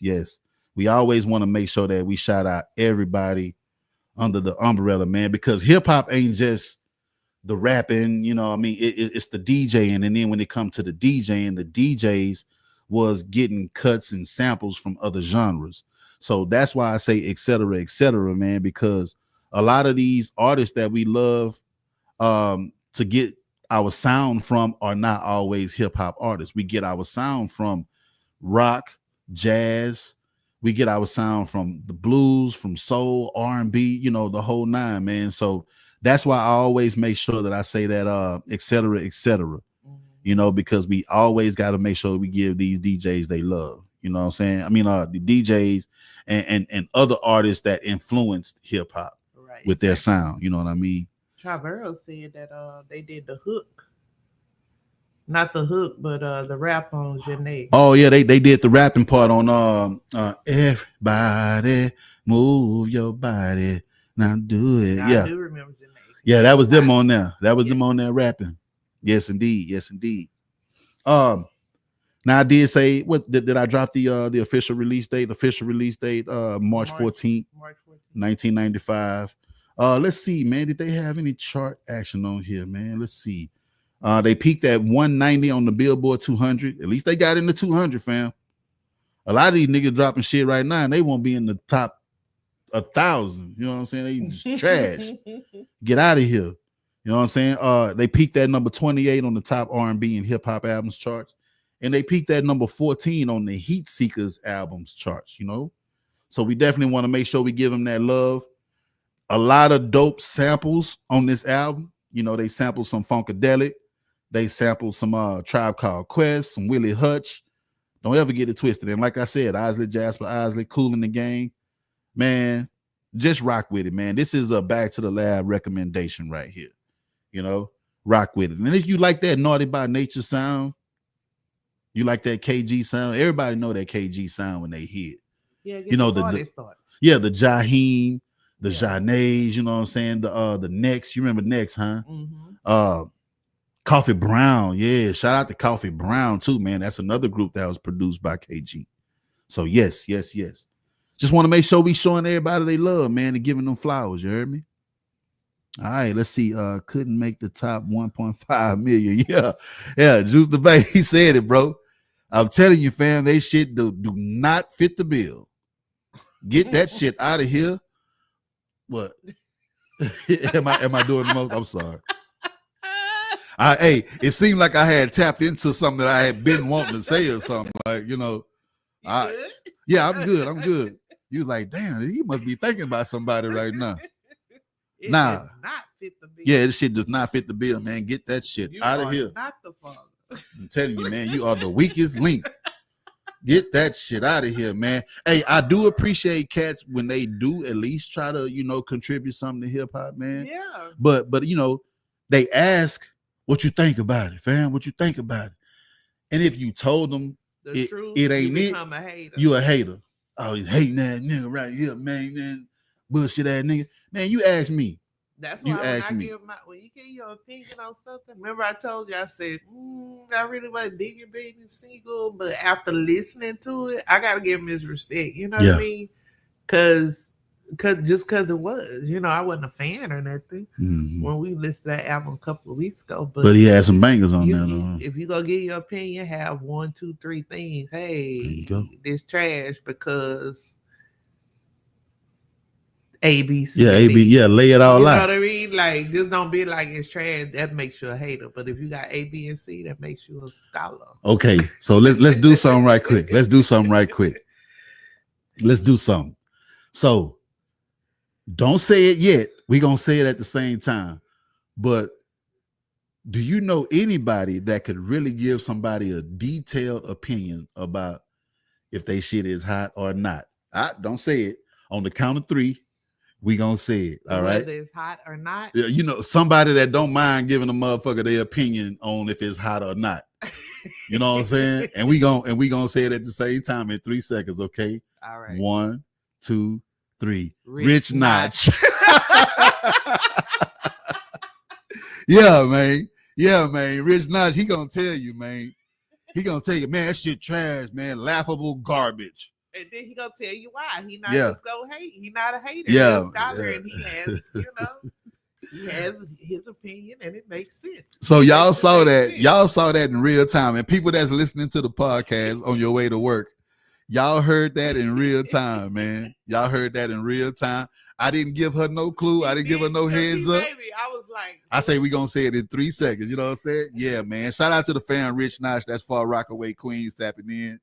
we always want to make sure that we shout out everybody under the umbrella, man, because hip hop ain't just the rapping, you know. I mean, it's the DJing, and then when it comes to the DJing, the DJs was getting cuts and samples from other genres. So that's why I say et cetera, man, because a lot of these artists that we love to get our sound from are not always hip hop artists. We get our sound from rock, jazz. We get our sound from the blues, from soul, R&B, you know, the whole nine, man. So that's why I always make sure that I say that et cetera, you know, because we always got to make sure we give these DJs they love. You know what I'm saying? I mean, the DJs and other artists that influenced hip hop with their sound. You know what I mean? Traverse said that they did the hook. Not the hook, but the rap on Janae. Oh yeah, they did the rapping part on everybody move your body. Now do it. I do remember Janae. Yeah, that was them on there. That was them on there rapping. Yes, indeed. Yes, indeed. Now I did say, what did I drop the official release date? Official release date, March 14th, 1995. Let's see, man. Did they have any chart action on here, man? Let's see. They peaked at 190 on the Billboard 200. At least they got in the 200, fam. A lot of these niggas dropping shit right now, and they won't be in the top 1,000. You know what I'm saying? They just trash. Get out of here. You know what I'm saying? They peaked at number 28 on the top R&B and hip hop albums charts, and they peaked at number 14 on the Heat Seekers albums charts. You know, so we definitely want to make sure we give them that love. A lot of dope samples on this album. You know, they sampled some Funkadelic. They sampled some Tribe Called Quest, some Willie Hutch. Don't ever get it twisted. And like I said, Isley Jasper Isley, Cool in the Game. Man, just rock with it, man. This is a Back to the Lab recommendation right here. You know, rock with it. And if you like that Naughty by Nature sound, you like that KG sound, everybody know that KG sound when they hear it. Yeah, you know, the Jaheim, the Janaes, you know what I'm saying? The Next, you remember Next, huh? Mm-hmm. Coffee Brown, yeah. Shout out to Coffee Brown too, man. That's another group that was produced by KG. So yes. Just want to make sure we showing everybody they love, man, and giving them flowers. You heard me? All right, let's see. Couldn't make the top 1.5 million. Yeah. Juice the Bay, he said it, bro. I'm telling you, fam, they shit do not fit the bill. Get that shit out of here. What? am I doing the most? I'm sorry. Hey, it seemed like I had tapped into something that I had been wanting to say or something. Like, you know, yeah, I'm good. You was like, damn, he must be thinking about somebody right now. It does not fit the bill. Yeah, this shit does not fit the bill, man. Get that shit out of here. Not the father. I'm telling you, man, you are the weakest link. Get that shit out of here, man. Hey, I do appreciate cats when they do at least try to, you know, contribute something to hip hop, man. Yeah. But you know, they ask what you think about it, fam. What you think about it? And if you told them the truth, it ain't it, a hater. You a hater. Oh, he's hating that nigga right here, man. Bullshit ass nigga. Man, you ask me. That's why when you get your opinion on something, remember I told you, I said, I really wasn't digging being single, but after listening to it, I gotta give him his respect. You know what I mean? Cause it was, you know, I wasn't a fan or nothing when we listened to that album a couple of weeks ago. But he had some bangers on there. If you gonna give your opinion, have 1, 2, 3 things. Hey, this trash because A, B, C. Yeah, A, B, yeah, lay it all out. You know what I mean? Like, just don't be like it's trash. That makes you a hater. But if you got A, B, and C, that makes you a scholar. Okay, so let's do something right quick. Let's do something. So don't say it yet. We're gonna say it at the same time. But Do you know anybody that could really give somebody a detailed opinion about if they shit is hot or not? I don't say it. On the count of three, we gonna say it. All right. Whether it's hot or not. Yeah, you know, somebody that don't mind giving a motherfucker their opinion on if it's hot or not. You know what I'm saying? And we gonna say it at the same time in 3 seconds, okay? All right. 1, 2, 3. Rich Notch. Yeah, man. Yeah, man. Rich Notch, he gonna tell you, man. He gonna tell you, man, that shit trash, man. Laughable garbage. And then he gonna tell you why. He not Yeah. just go hate. He not a hater. Yeah, He's a scholar, yeah. and he has, he has his opinion, and it makes sense. So It y'all makes saw that. sense. Y'all saw that in real time. And people that's listening to the podcast on your way to work, y'all heard that in real time, man. Y'all heard that in real time. I didn't give her no clue. I didn't give her no heads up. Baby, I was like, I say we gonna say it in 3 seconds. You know what I'm saying? Yeah, man. Shout out to the fan Rich Notch. That's Far Rockaway Queens tapping in.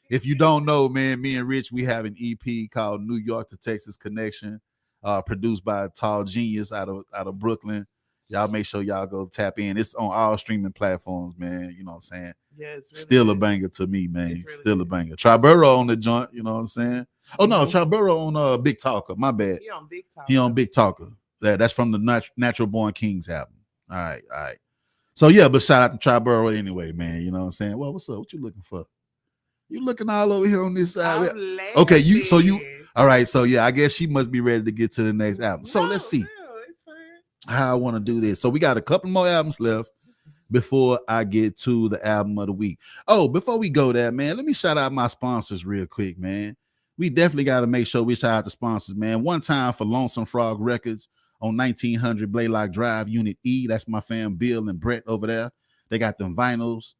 If you don't know, man, me and Rich, we have an EP called New York to Texas Connection, produced by a tall genius out of Brooklyn. Y'all make sure y'all go tap in. It's on all streaming platforms, man. You know what I'm saying? yeah, it's really Still a good. banger to me, man. It's really Still a good. banger. Triborough on the joint, you know what I'm saying? Oh no, Mhm. Triborough on Big Talker. My bad. He on Big Talk. He on Big Talker. That's from the Natural Born Kings album. All right. So yeah, but shout out to Triborough anyway, man. You know what I'm saying? Well, what's up? What you looking for? You looking all over here on this side? Okay, all right. So yeah, I guess she must be ready to get to the next album. So let's see It's fine. how I want to do this. So we got a couple more albums left before I get to the album of the week. Oh, before we go there, man, let me shout out my sponsors real quick, man. We definitely got to make sure we shout out the sponsors, man. One time for Lonesome Frog Records on 1900 Blaylock Drive, Unit E. That's my fam Bill and Brett over there. They got them vinyls,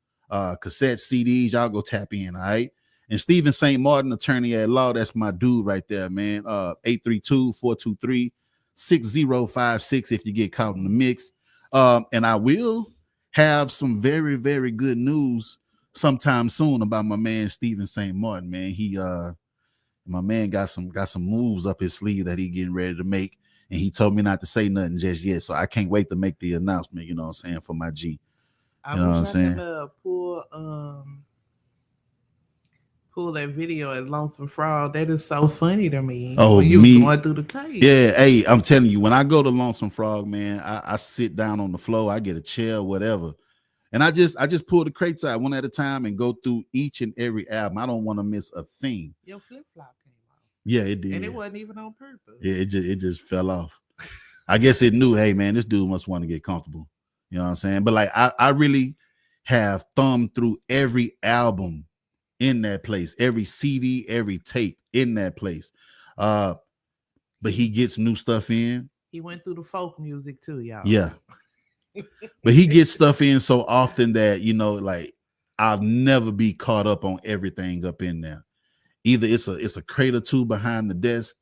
cassette CDs. Y'all go tap in, all right? And Stephen St. Martin, attorney at law. That's my dude right there, man. 832-423-6056 if you get caught in the mix. And I will have some very, very good news sometime soon about my man Stephen St. Martin, man. My man got some moves up his sleeve that he getting ready to make, and he told me not to say nothing just yet. So I can't wait to make the announcement, you know what I'm saying, for my G. I You know what I'm wish I saying? could pull that video at Lonesome Frog. That is so funny to me. Oh, when you me? going through the crazy. Yeah, hey, I'm telling you, when I go to Lonesome Frog, man, I sit down on the floor, I get a chair, whatever. And I just pull the crates out one at a time and go through each and every album. I don't want to miss a thing. Your flip flop came off. Yeah, it did. And it wasn't even on purpose. Yeah, it just fell off. I guess it knew, hey man, this dude must want to get comfortable. You know what I'm saying? But like I really have thumbed through every album in that place, every CD, every tape in that place. But he gets new stuff in. He went through the folk music too, y'all. Yeah. But he gets stuff in so often that, you know, like I'll never be caught up on everything up in there. Either it's a crate or two behind the desk,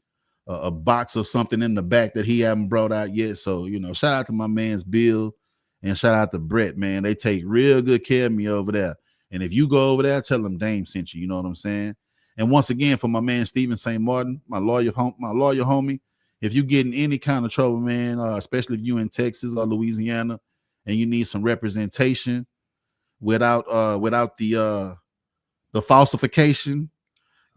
a box or something in the back that he haven't brought out yet. So, you know, shout out to my man's Bill and shout out to Brett, man. They take real good care of me over there. And if you go over there, tell them Dame sent you. You know what I'm saying? And once again, for my man Stephen St. Martin, my lawyer homie, if you get in any kind of trouble, man, especially if you in Texas or Louisiana and you need some representation without the falsification,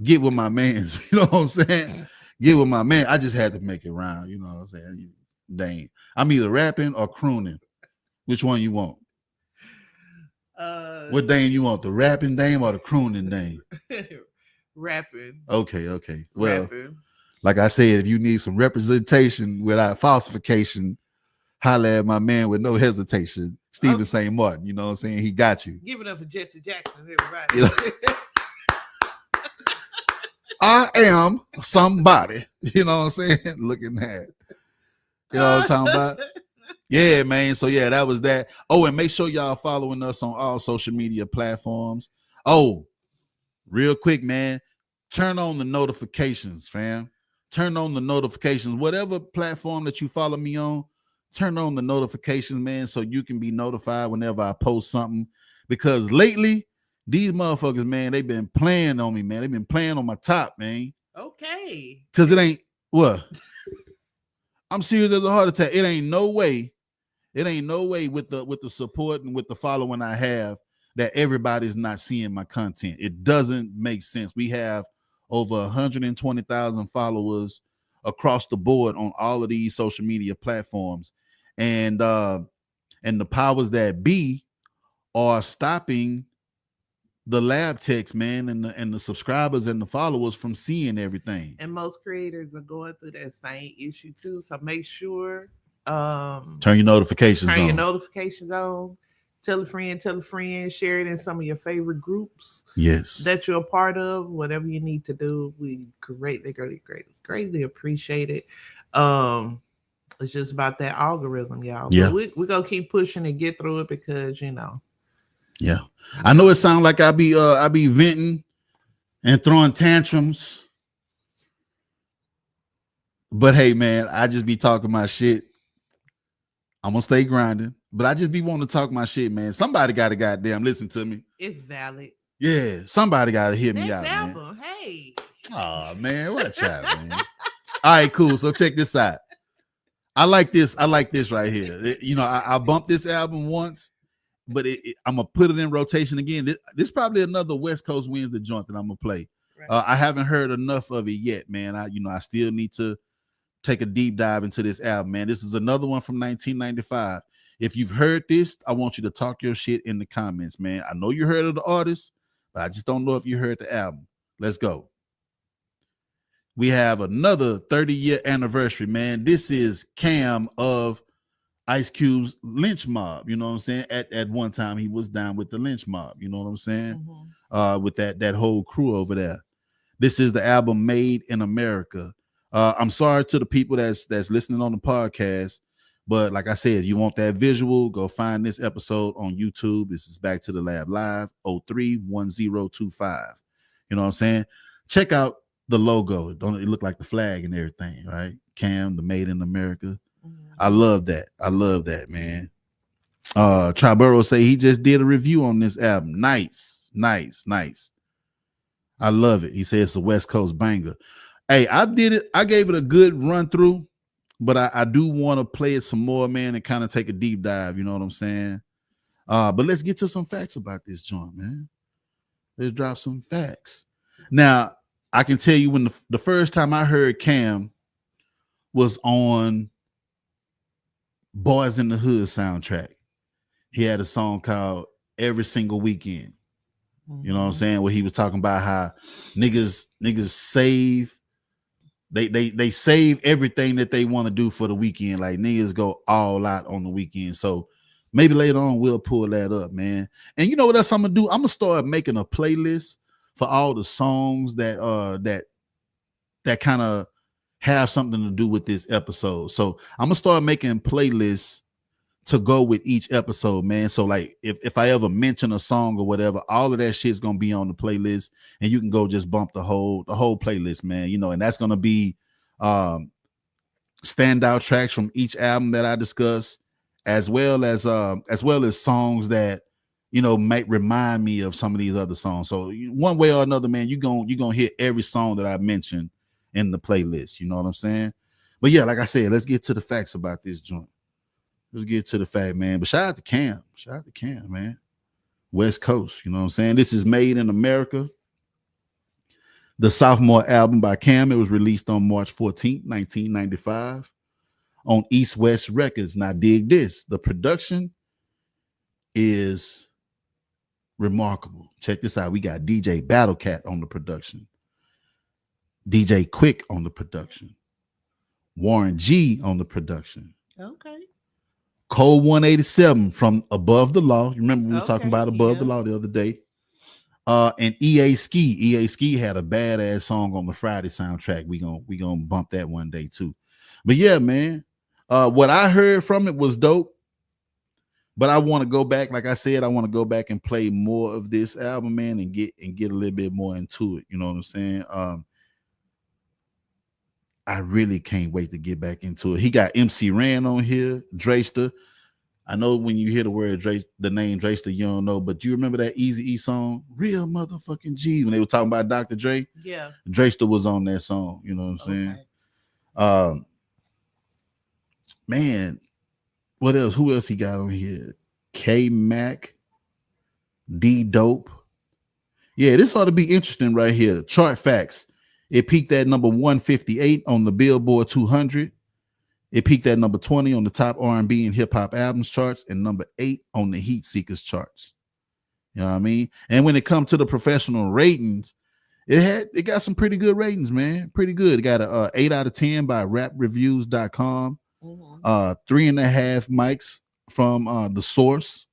get with my man's. You know what I'm saying? Get with my man. I just had to make it round. You know what I'm saying? Dang. I'm either rapping or crooning. Which one you want? What Dame you want? The rapping Dame or the crooning Dame? Rapping. Okay. Well, Rapping. like I said, if you need some representation without falsification, holla at my man with no hesitation, Stephen St. Martin. You know what I'm saying? He got you. Give it up for Jesse Jackson, everybody. You know? I am somebody. You know what I'm saying? Looking at. You know what I'm talking about? Yeah, man. So yeah, that was that. Oh, and make sure y'all following us on all social media platforms. Oh, real quick, man. Turn on the notifications, fam. Turn on the notifications. Whatever platform that you follow me on, turn on the notifications, man, so you can be notified whenever I post something. Because lately, these motherfuckers, man, they've been playing on me, man. They've been playing on my top, man. Okay. Because it ain't what? I'm serious as a heart attack. It ain't no way It ain't no way with the support and with the following I have that everybody's not seeing my content. It doesn't make sense. We have over 120,000 followers across the board on all of these social media platforms, and the powers that be are stopping the lab techs, man, and the subscribers and the followers from seeing everything. And most creators are going through that same issue too. So make sure Turn your notifications turn your on. notifications on. Tell a friend, share it in some of your favorite groups Yes. that you're a part of. Whatever you need to do, we greatly appreciate it. Um, it's just about that algorithm, y'all. But Yeah. we're gonna keep pushing and get through it because Yeah. I know it sounds like I be venting and throwing tantrums. But hey, man, I just be talking my shit. I'm gonna stay grinding, but I just be wanting to talk my shit, man. Somebody got to goddamn listen to me. it's valid. Yeah, somebody got to hear me Next out, album, man. hey. Oh man, watch out, man. All right, cool. So check this out. I like this. I like this right here. I bumped this album once, but I'm gonna put it in rotation again. This probably another West Coast wins the joint that I'm gonna play. Right. I haven't heard enough of it yet, man. I still need to take a deep dive into this album, man. This is another one from 1995. If you've heard this, I want you to talk your shit in the comments, man. I know you heard of the artist, but I just don't know if you heard the album. Let's go. We have another 30-year anniversary, man. This is Cam of Ice Cube's Lynch Mob. You know what I'm saying? At one time, he was down with the Lynch Mob. You know what I'm saying? With that whole crew over there. This is the album Made in America. I'm sorry to the people that's listening on the podcast, but like I said, if you want that visual, go find this episode on YouTube. This is Back to the Lab Live 031025. You know what I'm saying? Check out the logo. Don't it look like the flag and everything, right? Cam, the Made in America. I love that. I love that, man. Triborough say he just did a review on this album. Nice. I love it. He said it's a West Coast banger. Hey, I did it. I gave it a good run through, but I do want to play it some more, man, and kind of take a deep dive. You know what I'm saying? But let's get to some facts about this joint, man. Let's drop some facts. Now, I can tell you when the first time I heard Cam was on Boys in the Hood soundtrack. He had a song called Every Single Weekend. You know what I'm saying? Where he was talking about how niggas save they save everything that they want to do for the weekend. Like niggas go all out on the weekend. So maybe later on we'll pull that up, man. And you know what else I'm gonna do? I'm gonna start making a playlist for all the songs that kind of have something to do with this episode. So I'm gonna start making playlists to go with each episode, man. So like if I ever mention a song or whatever, all of that shit's gonna be on the playlist, and you can go just bump the whole playlist, man. And that's gonna be standout tracks from each album that I discuss, as well as songs that might remind me of some of these other songs. So one way or another, man, you're gonna hit every song that I mentioned in the playlist. You know what I'm saying? But yeah, like I said, let's get to the facts about this joint. Let's get to the fact, man. But shout out to Cam. Shout out to Cam, man. West Coast, you know what I'm saying? This is Made in America. The sophomore album by Cam. It was released on March 14th, 1995 on East West Records. Now dig this. The production is remarkable. Check this out. We got DJ Battlecat on the production. DJ Quick on the production. Warren G on the production. Okay. Code 187 from Above the Law. You remember we were talking about Above the Law the other day. And EA Ski. EA Ski had a badass song on the Friday soundtrack. We gonna bump that one day too. But yeah, man. What I heard from it was dope. But I want to go back, like I said, I want to go back and play more of this album, man, and get a little bit more into it. You know what I'm saying? I really can't wait to get back into it. He got MC Ren on here, Drayster. I know when you hear the word the name Drayster, you don't know, but do you remember that Eazy-E song, Real Motherfucking G, when they were talking about Dr. Dre? Yeah. Drayster was on that song, you know what I'm saying? Man, What else? Who else he got on here? K Mac, D Dope. Yeah, this ought to be interesting right here. Chart facts. It peaked at number 158 on the Billboard 200. It peaked at number 20 on the top R&B and hip hop albums charts and number 8 on the Heat Seekers charts. You know what I mean? And when it comes to the professional ratings, it got some pretty good ratings, man. Pretty good. It got a 8 out of 10 by rapreviews.com. Mhm. 3.5 mics from the source.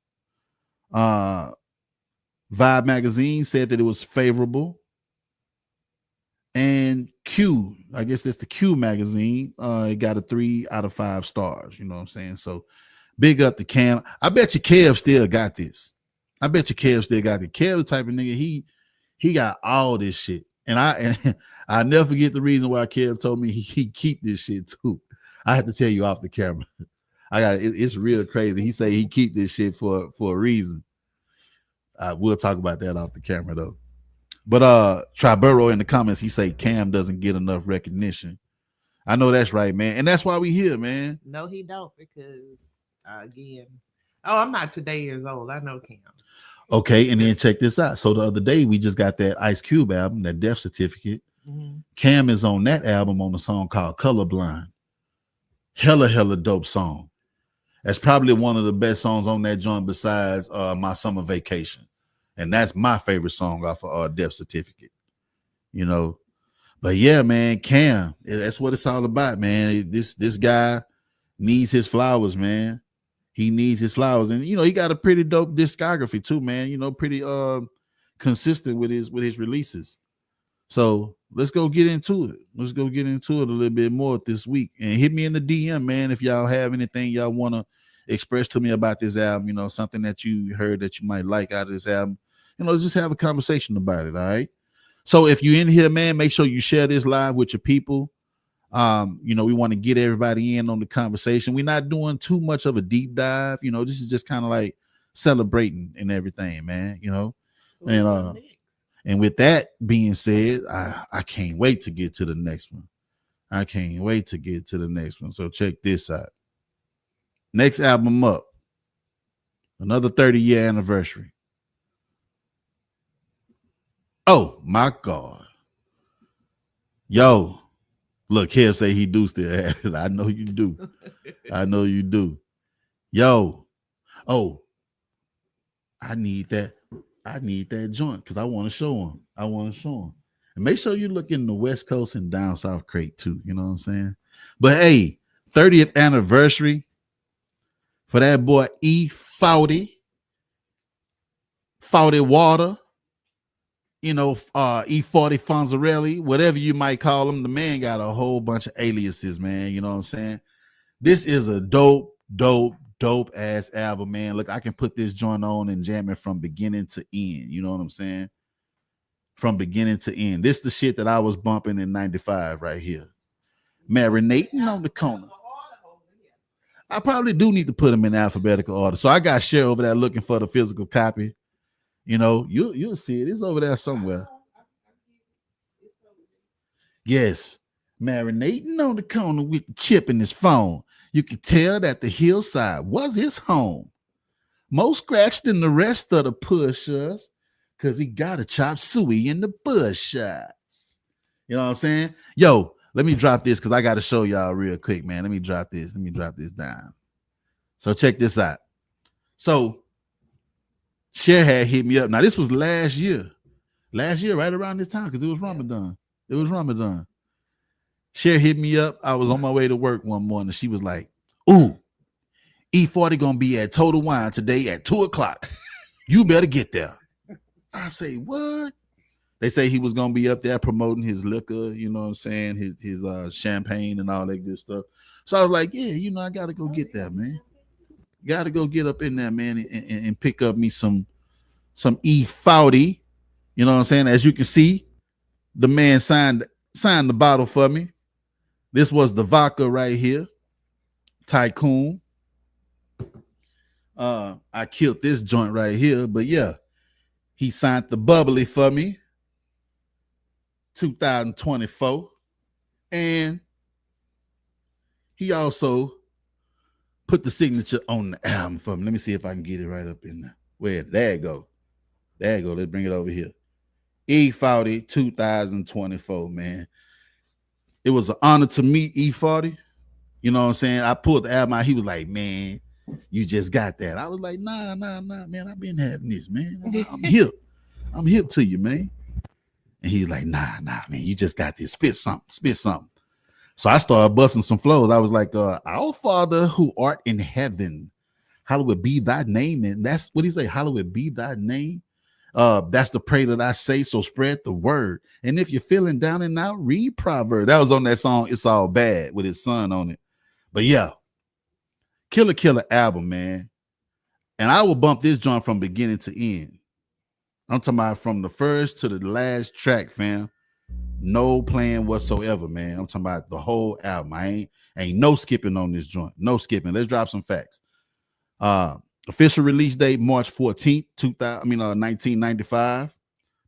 Vibe magazine said that it was favorable. And Q, I guess that's the Q magazine. It got a 3 out of 5 stars. You know what I'm saying? So big up to Cam. I bet you Kev still got this. I bet you Kev still got it. Kev the type of nigga, he got all this shit. And I never forget the reason why Kev told me he keep this shit too. I have to tell you off the camera. It's real crazy. He say he keep this shit for a reason. We'll talk about that off the camera though. But Triburo in the comments, he say Cam doesn't get enough recognition. I know that's right, man. And that's why we here, man. No, he don't because again, oh, I'm not today years old. I know Cam. Okay, and then check this out. So the other day we just got that Ice Cube album, that Death Certificate. Mm-hmm. Cam is on that album on a song called Colorblind. Hella dope song. That's probably one of the best songs on that joint besides My Summer Vacation. And that's my favorite song off of Death Certificate. You know. But yeah, man, Cam, that's what it's all about, man. This guy needs his flowers, man. He needs his flowers. And you know, he got a pretty dope discography too, man. You know, pretty consistent with his releases. So let's go get into it. Let's go get into it a little bit more this week. And hit me in the DM, man, if y'all have anything y'all want to express to me about this album, you know, something that you heard that you might like out of this album. You know, just have a conversation about it, all right? So if you're in here, man, make sure you share this live with your people. You know, we want to get everybody in on the conversation. We're not doing too much of a deep dive. You know, this is just kind of like celebrating and everything, man, you know. And with that being said, I can't wait to get to the next one. I can't wait to get to the next one. So check this out. Next album up, another 30-year anniversary. Oh my God. Yo, look, Kev say he do still have it. I know you do. I know you do. Yo. Oh, I need that joint because I want to show him. And make sure you look in the West Coast and down South crate too. You know what I'm saying? But hey, 30th anniversary for that boy E40. 40 Water. You know, E40 Fonzarelli, whatever you might call him. The man got a whole bunch of aliases, man. You know what I'm saying? This is a dope ass album, man. Look, I can put this joint on and jam it from beginning to end. You know what I'm saying? From beginning to end. This is the shit that I was bumping in 95 right here. Marinating on the corner. I probably do need to put them in alphabetical order. So I got Cher over there looking for the physical copy. You know, you'll see it. It's over there somewhere. Yes. Marinating on the corner with the chip in his phone. You could tell that the hillside was his home. More scratched than the rest of the pushers because he got a chop suey in the bush shots. You know what I'm saying? Yo, let me drop this because I got to show y'all real quick, man. Let me drop this down. So check this out. So Cher had hit me up. Now, this was last year. Last year, right around this time, because it was Ramadan. Cher hit me up. I was on my way to work one morning. She was like, ooh, E40 gonna be at Total Wine today at 2:00. You better get there. I say, what? They say he was gonna be up there promoting his liquor, you know what I'm saying, his champagne and all that good stuff. So I was like, yeah, you know, I gotta go get that, man. Got to go get up in there, man, and pick up me some E40. You know what I'm saying? As you can see, the man signed the bottle for me. This was the vodka right here, Tycoon. I killed this joint right here, but yeah, he signed the bubbly for me, 2024, and he also put the signature on the album for me. Let me see if I can get it right up in there. Where? There you go. There you go. Let's bring it over here. E40 2024, man. It was an honor to meet E40. You know what I'm saying? I pulled the album out. He was like, man, you just got that. I was like, nah, man. I've been having this, man. I'm hip. I'm hip to you, man. And he's like, nah, man. You just got this. Spit something. So I started busting some flows. I was like, our Father who art in heaven, hallowed be thy name. And that's what he say, hallowed be thy name. That's the prayer that I say, so spread the word. And if you're feeling down and out, read Proverbs. That was on that song, It's All Bad, with his son on it. But yeah, killer album, man. And I will bump this joint from beginning to end. I'm talking about from the first to the last track, fam. No playing whatsoever, man. I'm talking about the whole album. I ain't no skipping on this joint. No skipping. Let's drop some facts. Official release date March 14th, 1995.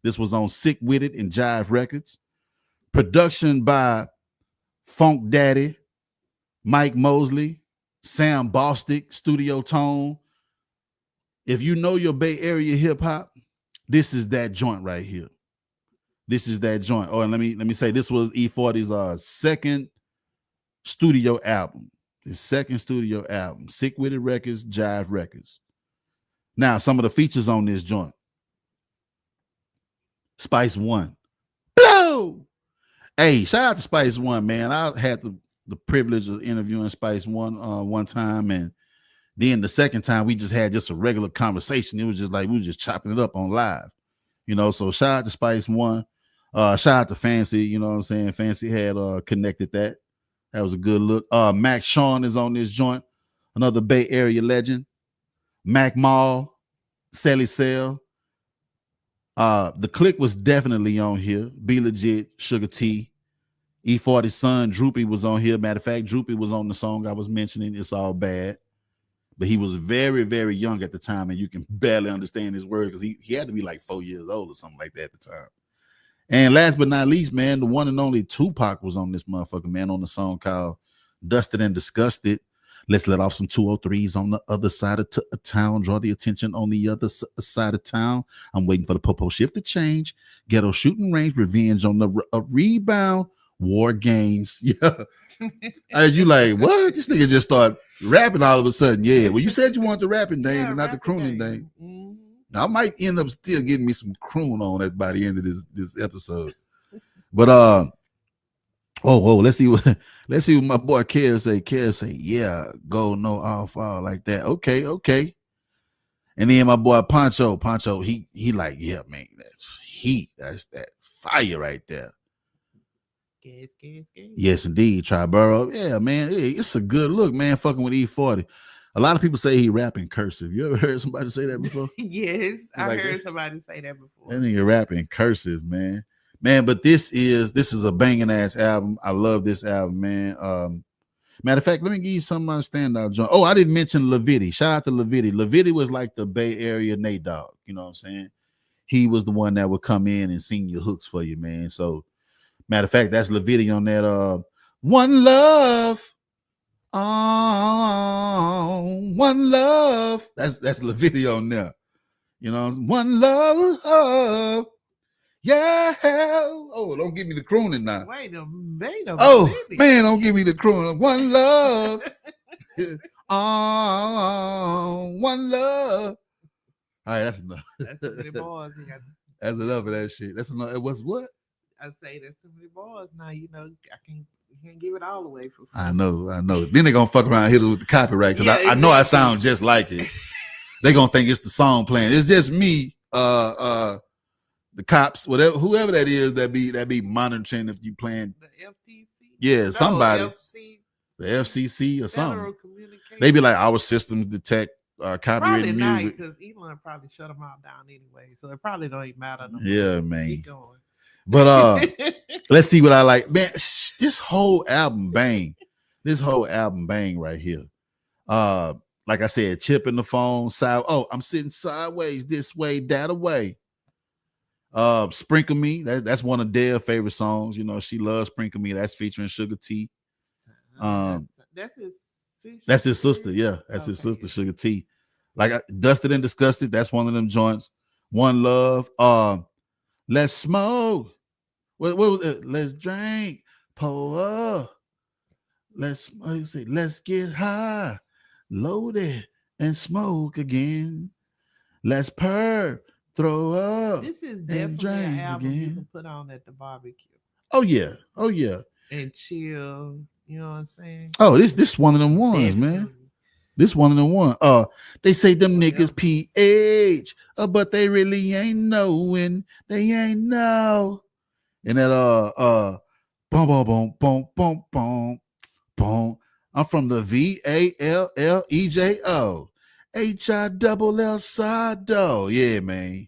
This was on Sick With It and Jive Records. Production by Funk Daddy, Mike Mosley, Sam Bostic, Studio Tone. If you know your Bay Area hip hop, this is that joint right here. This is that joint. Oh, and let me say this was E40's second studio album. His second studio album. Sick With It Records, Jive Records. Now, some of the features on this joint. Spice One. Blow! Hey, shout out to Spice One, man. I had the privilege of interviewing Spice one time, and then the second time we just had just a regular conversation. It was just like we were just chopping it up on live, So shout out to Spice One, shout out to Fancy. You know what I'm saying? Fancy had connected that. That was a good look. Mac Sean is on this joint, another Bay Area legend. Mac Mall, Sally Sell. The Click was definitely on here. Be Legit, Sugar T. E40's son, Droopy, was on here. Matter of fact, Droopy was on the song I was mentioning, It's All Bad. But he was very, very young at the time, and you can barely understand his words because he had to be like 4 years old or something like that at the time. And last but not least, man, the one and only Tupac was on this motherfucker, man, on the song called Dusted and Disgusted. Let's let off some 203s on the other side of town. Draw the attention on the other side of town. I'm waiting for the popo shift to change. Ghetto shooting range, revenge on the rebound. War games. Yeah. You like, what? This nigga just start rapping all of a sudden. Yeah. Well, you said you want the rapping thing, but not the crooning thing. Mm-hmm. I might end up still getting me some croon on that by the end of this episode. But let's see what my boy Kev say. Kev say, yeah, go no all fall like that. Okay. And then my boy Poncho, he like, yeah, man, that's heat. That's that fire right there. Yes, indeed. Triborough. Yeah, man. It's a good look, man, fucking with E40. A lot of people say he rapping cursive. You ever heard somebody say that before? Yes, I heard somebody say that before. That nigga rapping cursive, man. Man, but this is a banging ass album. I love this album, man. Matter of fact, let me give you some of my standout joint. Oh, I didn't mention Levitti. Shout out to Levitti. Levitti was like the Bay Area Nate Dogg. You know what I'm saying? He was the one that would come in and sing your hooks for you, man. So, matter of fact, that's Levitti on that One Love. Oh, One Love. That's Levitti on there. You know, One Love. Yeah. Oh, don't give me the crooning now. Wait a minute. Oh, man, don't give me the crooning. One Love. Oh, One Love. All right, that's enough. That's too many bars. That's enough of that shit. That's enough. It was what? I say that's too many bars. Now, you can't give it all away for free. I know. Then they're gonna fuck around and hit us with the copyright because I know I sound just like it. They're gonna think it's the song playing. It's just me, the cops, whoever that is that be monitoring if you playing the FTC. Yeah, somebody. The FCC or something. They be like, our systems detect copyrighted music. Because Elon probably shut them all down anyway, so it probably don't even matter. No yeah, man. Keep going. But let's see what I like. Man, this whole album bang. This whole album bang right here. Like I said, chip in the phone. I'm sitting sideways, this way, that away. Sprinkle Me. That's one of Dale's favorite songs. You know, she loves Sprinkle Me. That's featuring Sugar T. That's his That's his sister. Yeah, that's his sister, Sugar T. Like Dusted and Disgusted. That's one of them joints. One Love. Let's smoke. What was it? Let's drink. Pour up. Let's get high, loaded, and smoke again. Let's purr, throw up. This is and definitely drink an album you again. can put on at the barbecue Oh yeah, oh yeah. and chill. You know what I'm saying? Oh, this one of them ones, man. Definitely. This one of them one. They say them Oh, niggas PH, but they really ain't knowing. They ain't know. And that boom boom boom boom boom boom boom. I'm from the VALLEJO. HILL Sado. Yeah, man.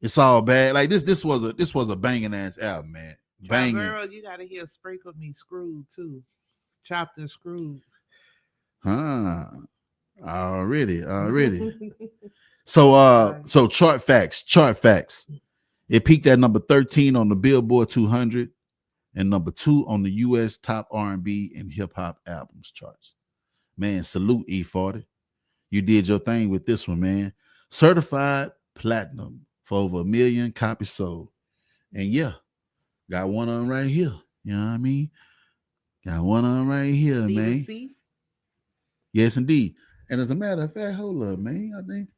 It's all bad. Like this was a banging ass album, man. Banging. Girl, you gotta hear Sprinkle Me Screwed too. Chopped and Screwed. Huh. Already. So chart facts. It peaked at number 13 on the Billboard 200 and number 2 on the US top R&B and hip hop albums charts. Man, salute E40. You did your thing with this one, man. Certified platinum for over 1 million copies sold. And yeah, got one of them right here. You know what I mean? Got one of them right here, man. Yes, indeed. And as a matter of fact, hold up, man. I think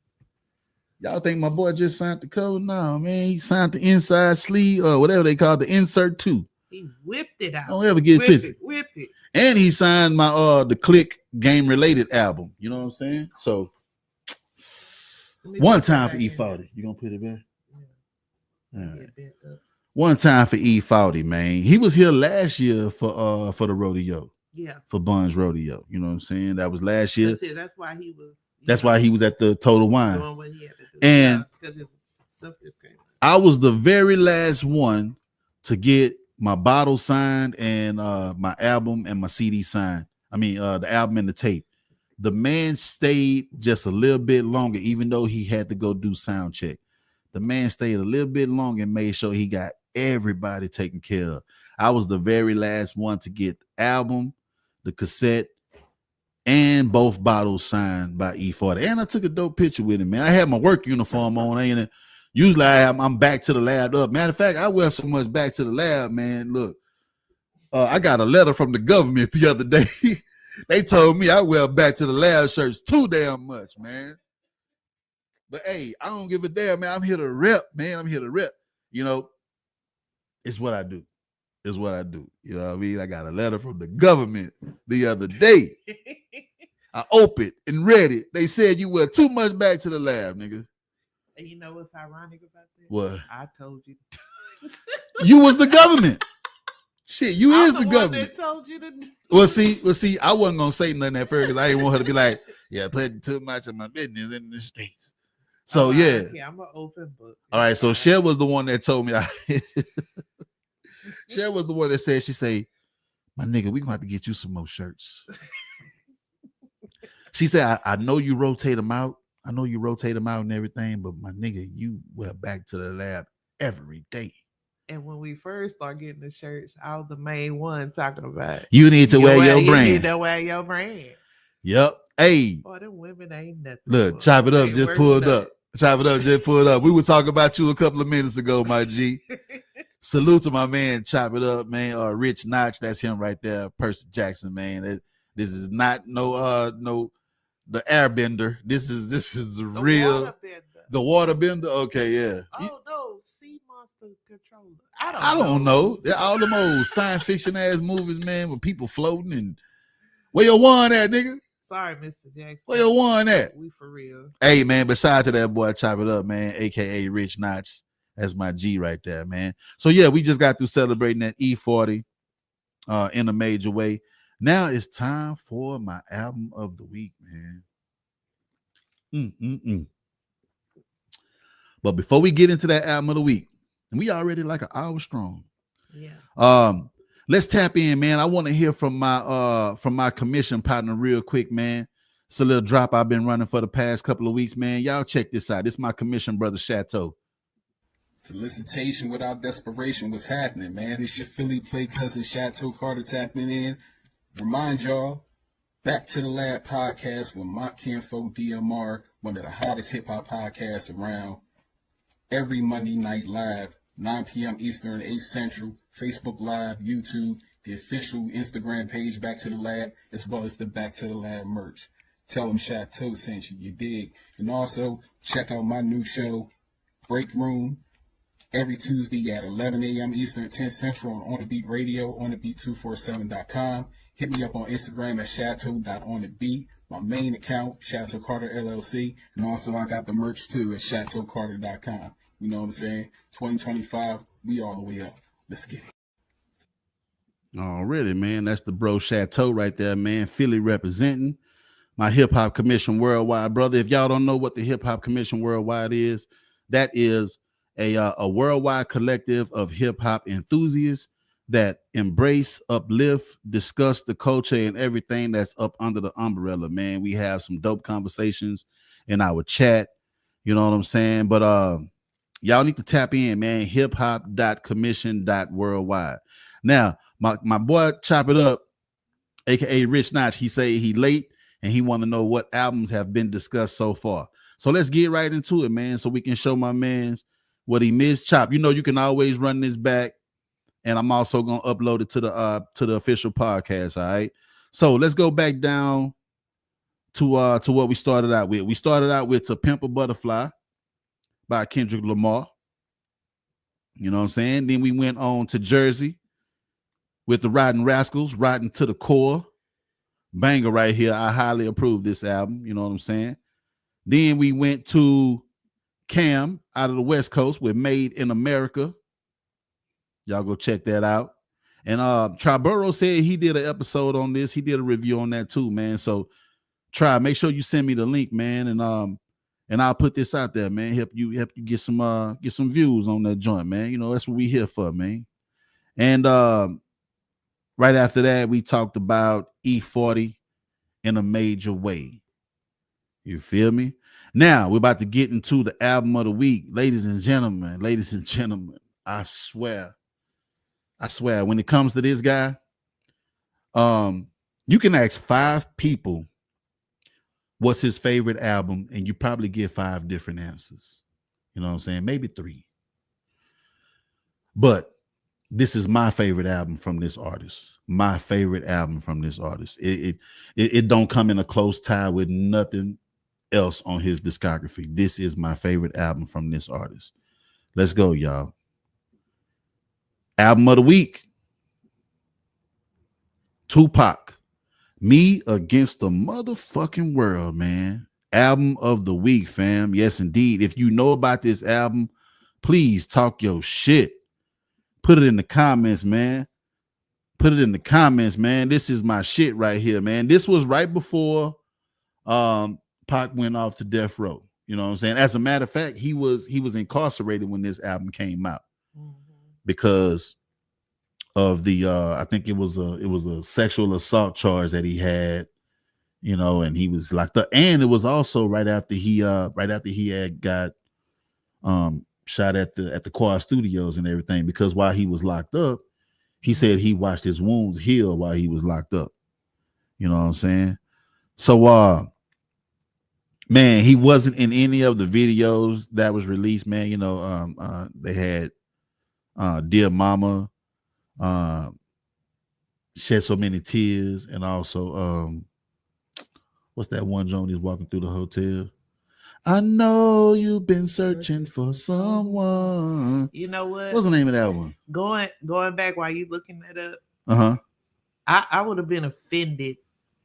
y'all think my boy just signed the cover? No, man. He signed the inside sleeve or whatever they call the insert 2. He whipped it out. Don't ever get twisted. Whip it. And he signed my the Click game related album. You know what I'm saying? So one time for E40. You gonna put it back? Yeah. All right. One time for E40, man. He was here last year for the rodeo. Yeah. For Bun's rodeo. You know what I'm saying? That was last year. That's why he was. That's why he was at the Total Wine. Doing what he had to do. And because his stuff just came out. I was the very last one to get my bottle signed and my album and my CD signed. I mean, the album and the tape. The man stayed just a little bit longer, even though he had to go do sound check. The man stayed a little bit longer and made sure he got everybody taken care of. I was the very last one to get the album, the cassette, and both bottles signed by E40. And I took a dope picture with him, man. I had my work uniform on, ain't it? Usually I'm back to the lab up. Matter of fact, I wear so much back to the lab, man. Look, I got a letter from the government the other day. They told me I wear back to the lab shirts too damn much, man. But hey, I don't give a damn, man. I'm here to rep, man. I'm here to rep. You know, it's what I do. It's what I do. You know what I mean? I got a letter from the government the other day. I opened and read it. They said you wear too much back to the lab, nigga. And you know what's ironic about that? What? I told you. You was the government. Shit, you is the government. That told you to do. Well, see, I wasn't gonna say nothing at first because I didn't want her to be like, yeah, putting too much of my business in the streets. So yeah, I'm an open book. All right, so Cher was the one that told me. Cher was the one that said, she say, my nigga, we gonna have to get you some more shirts. She said, I know you rotate them out. I know you rotate them out and everything, but my nigga, you wear back to the lab every day. And when we first started getting the shirts, I was the main one talking about you need to wear your brand. You need to wear your brand. Yep. Hey. Boy, them women ain't nothing. Look, Chop It Up just pulled up. Chop It Up just pulled up. We were talking about you a couple of minutes ago, my G. Salute to my man, Chop It Up, man. Rich Notch, that's him right there. Percy Jackson, man. This is not no the airbender. This is the real the waterbender. Okay, yeah. Oh no, sea monster controller. I don't know. All them old science fiction ass movies, man, with people floating and where your wand at, nigga? Sorry, Mr. Jackson. Where your wand at? We for real. Hey man, but shout out to that boy, Chop It Up, man, aka Rich Notch. That's my G right there, man. So yeah, we just got through celebrating that E40 in a major way. Now it's time for my album of the week, man. But before we get into that album of the week, and we already like an hour strong. Yeah. Let's tap in, man. I want to hear from my commission partner real quick, man. It's a little drop I've been running for the past couple of weeks, man. Y'all check this out. This is my commission brother Chateau. Solicitation without desperation was happening, man. It's your Philly play cousin Chateau Carter tapping in. Remind y'all, Back to the Lab podcast with my kinfolk DMR, one of the hottest hip hop podcasts around. Every Monday night live, 9 p.m. Eastern, 8 Central, Facebook Live, YouTube, the official Instagram page Back to the Lab, as well as the Back to the Lab merch. Tell them Chateau sent you, you dig. And also, check out my new show, Break Room, every Tuesday at 11 a.m. Eastern, 10 Central on The Beat Radio, onthebeat247.com. Hit me up on Instagram at chateau.onthebeat. My main account, Chateau Carter LLC. And also I got the merch too at chateaucarter.com. You know what I'm saying? 2025, we all the way up. Let's get it. Already, man. That's the bro Chateau right there, man. Philly representing. My Hip Hop Commission Worldwide, brother. If y'all don't know what the Hip Hop Commission Worldwide is, that is a worldwide collective of hip hop enthusiasts that embrace, uplift, discuss the culture and everything that's up under the umbrella, man. We have some dope conversations in our chat. You know what I'm saying? But y'all need to tap in, man. hiphop.commission.worldwide. Now, my boy Chop It Up, aka Rich Notch, he say he late and he want to know what albums have been discussed so far. So let's get right into it, man, so we can show my mans what he missed. Chop, you know you can always run this back. And I'm also gonna upload it to the official podcast. All right. So let's go back down to what we started out with. We started out with To Pimp a Butterfly by Kendrick Lamar. You know what I'm saying? Then we went on to Jersey with the Rotten Rascals, Rotten to the Core. Banger right here. I highly approve this album. You know what I'm saying? Then we went to Cam out of the West Coast with Made in America. Y'all go check that out. And Triborough said he did an episode on this. He did a review on that too, man. So make sure you send me the link, man, and I'll put this out there, man. Help you get some views on that joint, man. You know, that's what we here for, man. And right after that, we talked about E40 in a major way. You feel me? Now we're about to get into the album of the week. Ladies and gentlemen, I swear, when it comes to this guy, you can ask 5 people what's his favorite album, and you probably get 5 different answers. You know what I'm saying? Maybe 3. But this is my favorite album from this artist. My favorite album from this artist. It don't come in a close tie with nothing else on his discography. This is my favorite album from this artist. Let's go, y'all. Album of the week, Tupac, Me Against the Motherfucking World, man. Album of the week, fam. Yes, indeed. If you know about this album, please talk your shit. Put it in the comments, man. Put it in the comments, man. This is my shit right here, man. This was right before Pac went off to death row. You know what I'm saying? As a matter of fact, he was incarcerated when this album came out. Because of the I think it was a sexual assault charge that he had, you know, and he was locked up. And it was also right after he had got shot at the Quad Studios and everything, because while he was locked up, he said he watched his wounds heal while he was locked up. You know what I'm saying? So man, he wasn't in any of the videos that was released, man. You know, they had Dear Mama, Shed So Many Tears, and also what's that one joint he's walking through the hotel? I know you've been searching for someone. You know what? What's the name of that one? Going back while you looking that up. I would have been offended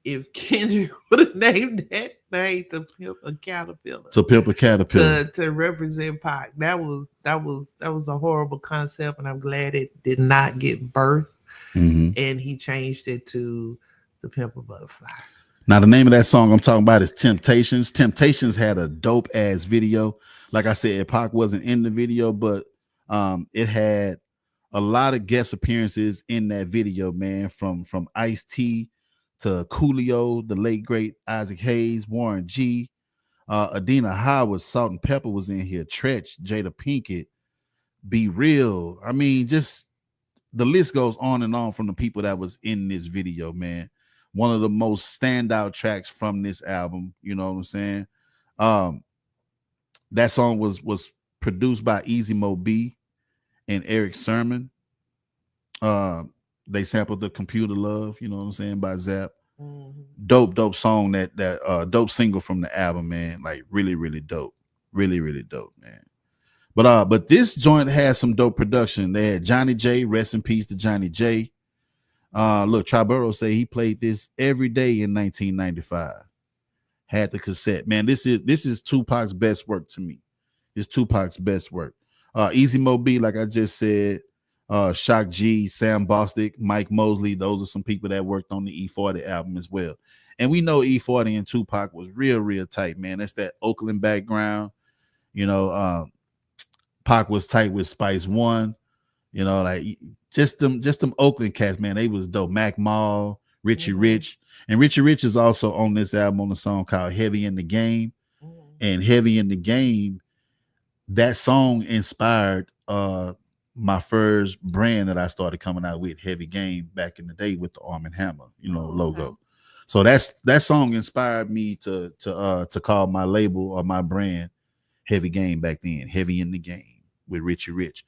if Kendrick would have named that thing To Pimp a Caterpillar. To Pimp a Caterpillar. To represent Pac. That was a horrible concept, and I'm glad it did not get birthed. And he changed it to Pimp a Butterfly. Now, the name of that song I'm talking about is Temptations. Temptations had a dope ass video. Like I said, Pac wasn't in the video, but it had a lot of guest appearances in that video, man, from Ice-T to Coolio, the late great Isaac Hayes, Warren G, Adina Howard, Salt and Pepper was in here, Tretch, Jada Pinkett, Be Real. I mean, just the list goes on and on from the people that was in this video, man. one of the most standout tracks from this album. You know what I'm saying? Um, that song was produced by Easy Mo B and Eric Sermon. Uh, they sampled the Computer Love, you know what I'm saying, by Zap. Mhm. Dope song that dope single from the album, man. Like really dope. Really dope, man. But this joint has some dope production. They had Johnny J, rest in peace to Johnny J. Look, Triborough say he played this every day in 1995. Had the cassette. Man, this is Tupac's best work to me. It's Tupac's best work. Easy Mo B, like I just said, Shock G, Sam Bostic, Mike Mosley. Those are some people that worked on the E40 album as well. And we know E40 and Tupac was real tight, man. That's that Oakland background. You know, Pac was tight with Spice One. You know, like just them Oakland cats, man. They was dope. Mac Mall, Richie Rich. And Richie Rich is also on this album on a song called Heavy in the Game. And Heavy in the Game, that song inspired my first brand that I started coming out with, Heavy Game, back in the day with the Arm & Hammer, logo. Okay. So that song inspired me to call my label or my brand Heavy Game back then, Heavy in the Game with Richie Rich.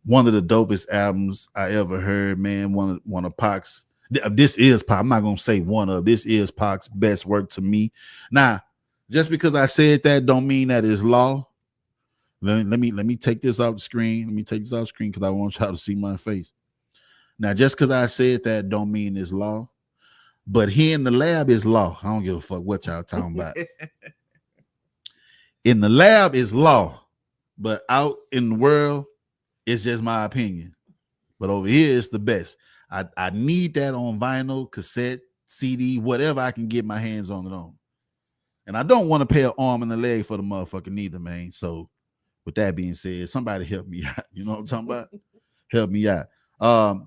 One of the dopest albums I ever heard, man. One of Pac's. This is Pac. I'm not gonna say one of. This is Pac's best work to me. Now, just because I said that, don't mean that it's law. Let me take this off the screen. Let me take this off the screen because I want y'all to see my face. Now, just because I said that, don't mean it's law. But here in the lab is law. I don't give a fuck what y'all talking about. In the lab is law, but out in the world, it's just my opinion. But over here, it's the best. I need that on vinyl, cassette, CD, whatever I can get my hands on it on. And I don't want to pay an arm and a leg for the motherfucker neither, man. So with that being said, somebody help me out. You know what I'm talking about? Help me out.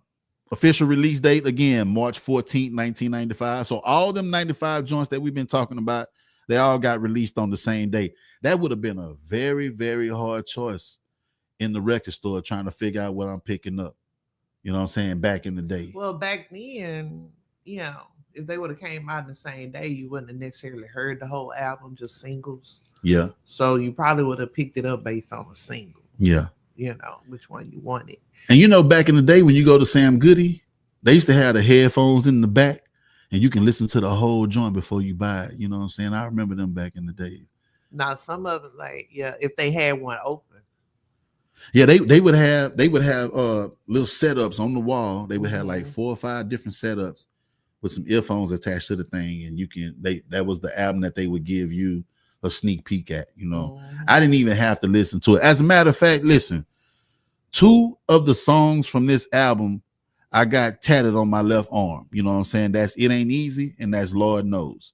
Official release date, again, March 14th, 1995. So all them 95 joints that we've been talking about, they all got released on the same day. That would have been a very hard choice in the record store trying to figure out what I'm picking up. You know what I'm saying? Back in the day. Well, back then, if they would have came out the same day, you wouldn't have necessarily heard the whole album, just singles. Yeah. So you probably would have picked it up based on a single. Yeah. Which one you wanted. And back in the day when you go to Sam Goody, they used to have the headphones in the back and you can listen to the whole joint before you buy it. You know what I'm saying? I remember them back in the day. Now some of it, if they had one open. Yeah, they would have little setups on the wall. They would have like 4 or 5 different setups with some earphones attached to the thing, and that was the album that they would give you a sneak peek at. I didn't even have to listen to it. As a matter of fact, listen, 2 of the songs from this album I got tatted on my left arm. You know what I'm saying? That's It Ain't Easy, and that's Lord Knows.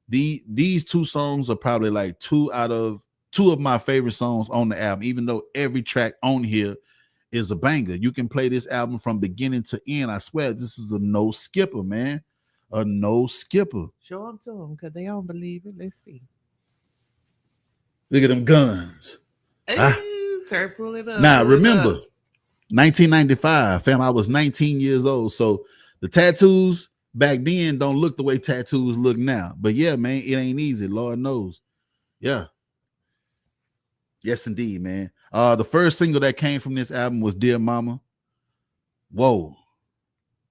These 2 songs are probably like 2 of my favorite songs on the album, even though every track on here is a banger. You can play this album from beginning to end. I swear, this is a no skipper, man. A no skipper. Show them to them because they don't believe it. Let's see. Look at them guns. Pull it up. Now, remember, 1995, fam, I was 19 years old. So the tattoos back then don't look the way tattoos look now. But yeah, man, it ain't easy. Lord knows. Yeah. Yes, indeed, man. The first single that came from this album was Dear Mama. Whoa.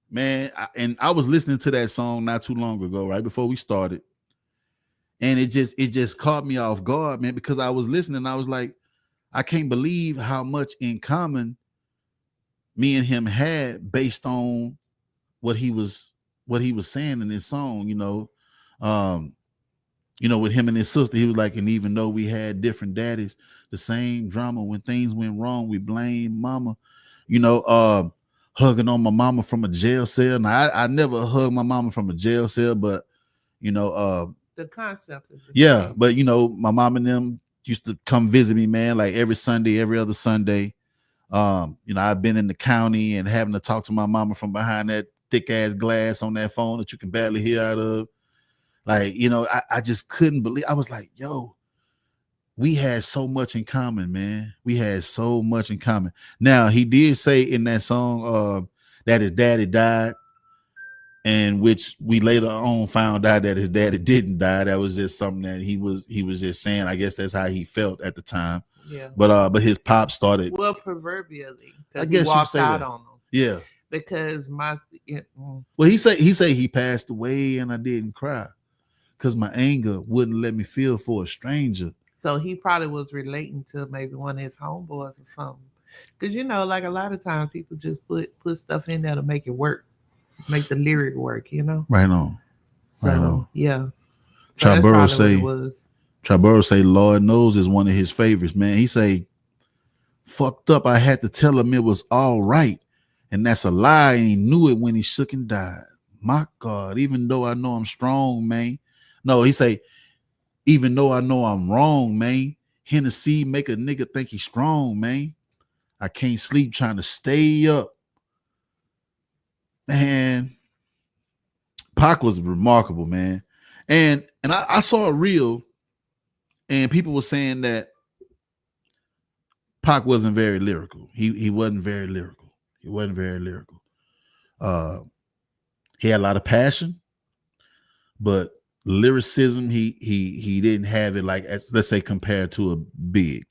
Man, I was listening to that song not too long ago, right before we started. And it just caught me off guard, man, because I was listening. I was like, I can't believe how much in common me and him had based on what he was saying in this song, with him and his sister. He was like, and even though we had different daddies, the same drama, when things went wrong, we blame mama, hugging on my mama from a jail cell. Now, I never hugged my mama from a jail cell, but, the concept. Yeah, but, my mom and them used to come visit me, man, like every Sunday, every other Sunday. I've been in the county and having to talk to my mama from behind that thick ass glass on that phone that you can barely hear out of. Like, I just couldn't believe. I was like, yo, we had so much in common, man. We had so much in common. Now, he did say in that song that his daddy died. and which we later on found out that his daddy didn't die. That was just something that he was just saying. I guess that's how he felt at the time. Yeah. But his pop started. Well, proverbially, I because guess he you walked say out that. on them. Yeah. Because Well, he said he passed away and I didn't cry because my anger wouldn't let me feel for a stranger. so he probably was relating to maybe one of his homeboys or something. Because like a lot of times people just put stuff in there to make it work, make the lyric work. Right on. So Right on. yeah. So that's Triborough probably what it was. Triborough say Lord knows is one of his favorites, man. He say, fucked up, I had to tell him it was all right. And that's a lie. He knew it when he shook and died. My God, even though I know I'm strong, man. No, he say, even though I know I'm wrong, man. Hennessy make a nigga think he's strong, man. I can't sleep trying to stay up. Man, Pac was remarkable, man. And I saw a reel, and people were saying that Pac wasn't very lyrical. He wasn't very lyrical. He wasn't very lyrical. He had a lot of passion, but lyricism he didn't have it like, as let's say, compared to a Big.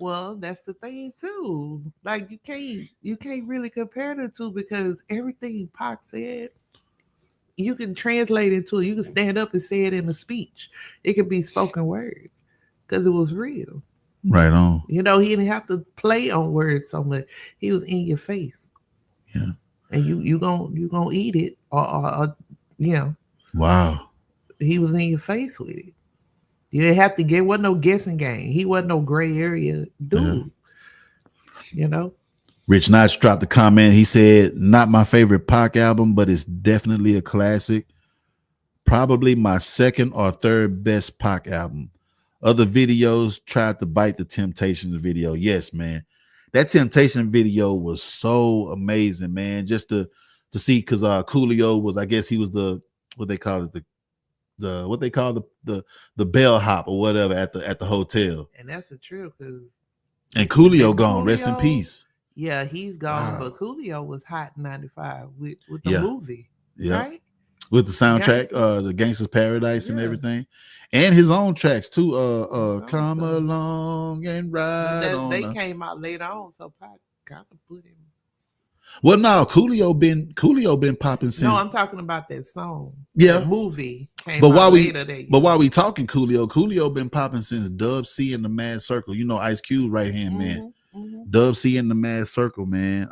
Well, that's the thing too. Like you can't really compare the two because everything Pac said, you can translate it to it. You can stand up and say it in a speech. It could be spoken word because it was real. Right on. He didn't have to play on words so much. He was in your face. Yeah. And you gonna eat it or Wow. he was in your face with it. You didn't have to get, wasn't no guessing game. He wasn't no gray area dude. Yeah. Rich Notch dropped a comment. He said, not my favorite Pac album, but it's definitely a classic. Probably my second or third best Pac album. Other videos tried to bite the Temptations video. Yes, man. That Temptation video was so amazing, man. Just to see, because Coolio was, I guess he was the, what they call it, the bellhop or whatever at the hotel. And that's the truth, because and Coolio gone. Rest in peace. Yeah, he's gone. Wow. But Coolio was hot in '95 with the movie, right? With the soundtrack, the Gangsta's Paradise and everything, and his own tracks too. Come along and ride on. They came out later on, so Pac kind of put him. Well, no, Coolio been popping since. No, I'm talking about that song. Yeah, the movie came but out later. While we talking Coolio been popping since Dub C and the Mad Circle. Ice Cube right hand man. Mm-hmm. Dub C and the Mad Circle, man.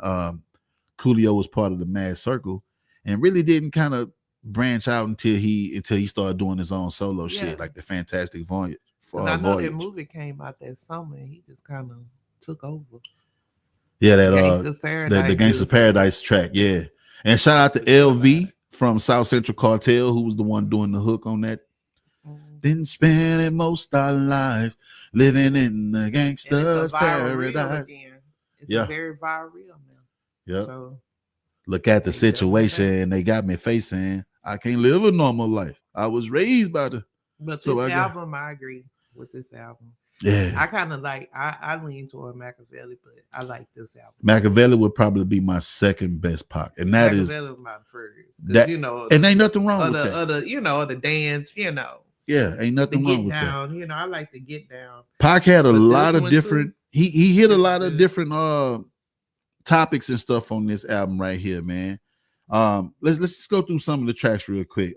Coolio was part of the Mad Circle and really didn't kind of branch out until he started doing his own solo shit, like the Fantastic Voyage. I know that movie came out that summer and he just kind of took over. Yeah, that the Gangsta's Paradise track, yeah. And shout out to LV from South Central Cartel, who was the one doing the hook on that. Been spending most our life living in the Gangsta's Paradise. It's very viral now. Yeah. So, look at the situation, and they got me facing. I can't live a normal life. I was raised by the. But this album, I agree with this album. Yeah, I kind of like. I lean toward Machiavelli, but I like this album. Machiavelli would probably be my second best Pac, and that Machiavelli is my first. That, and ain't nothing wrong with that. The dance, Yeah, ain't nothing wrong with down, that. I like to get down. Pac had a lot of different. He hit a lot of different topics and stuff on this album right here, man. Let's just go through some of the tracks real quick.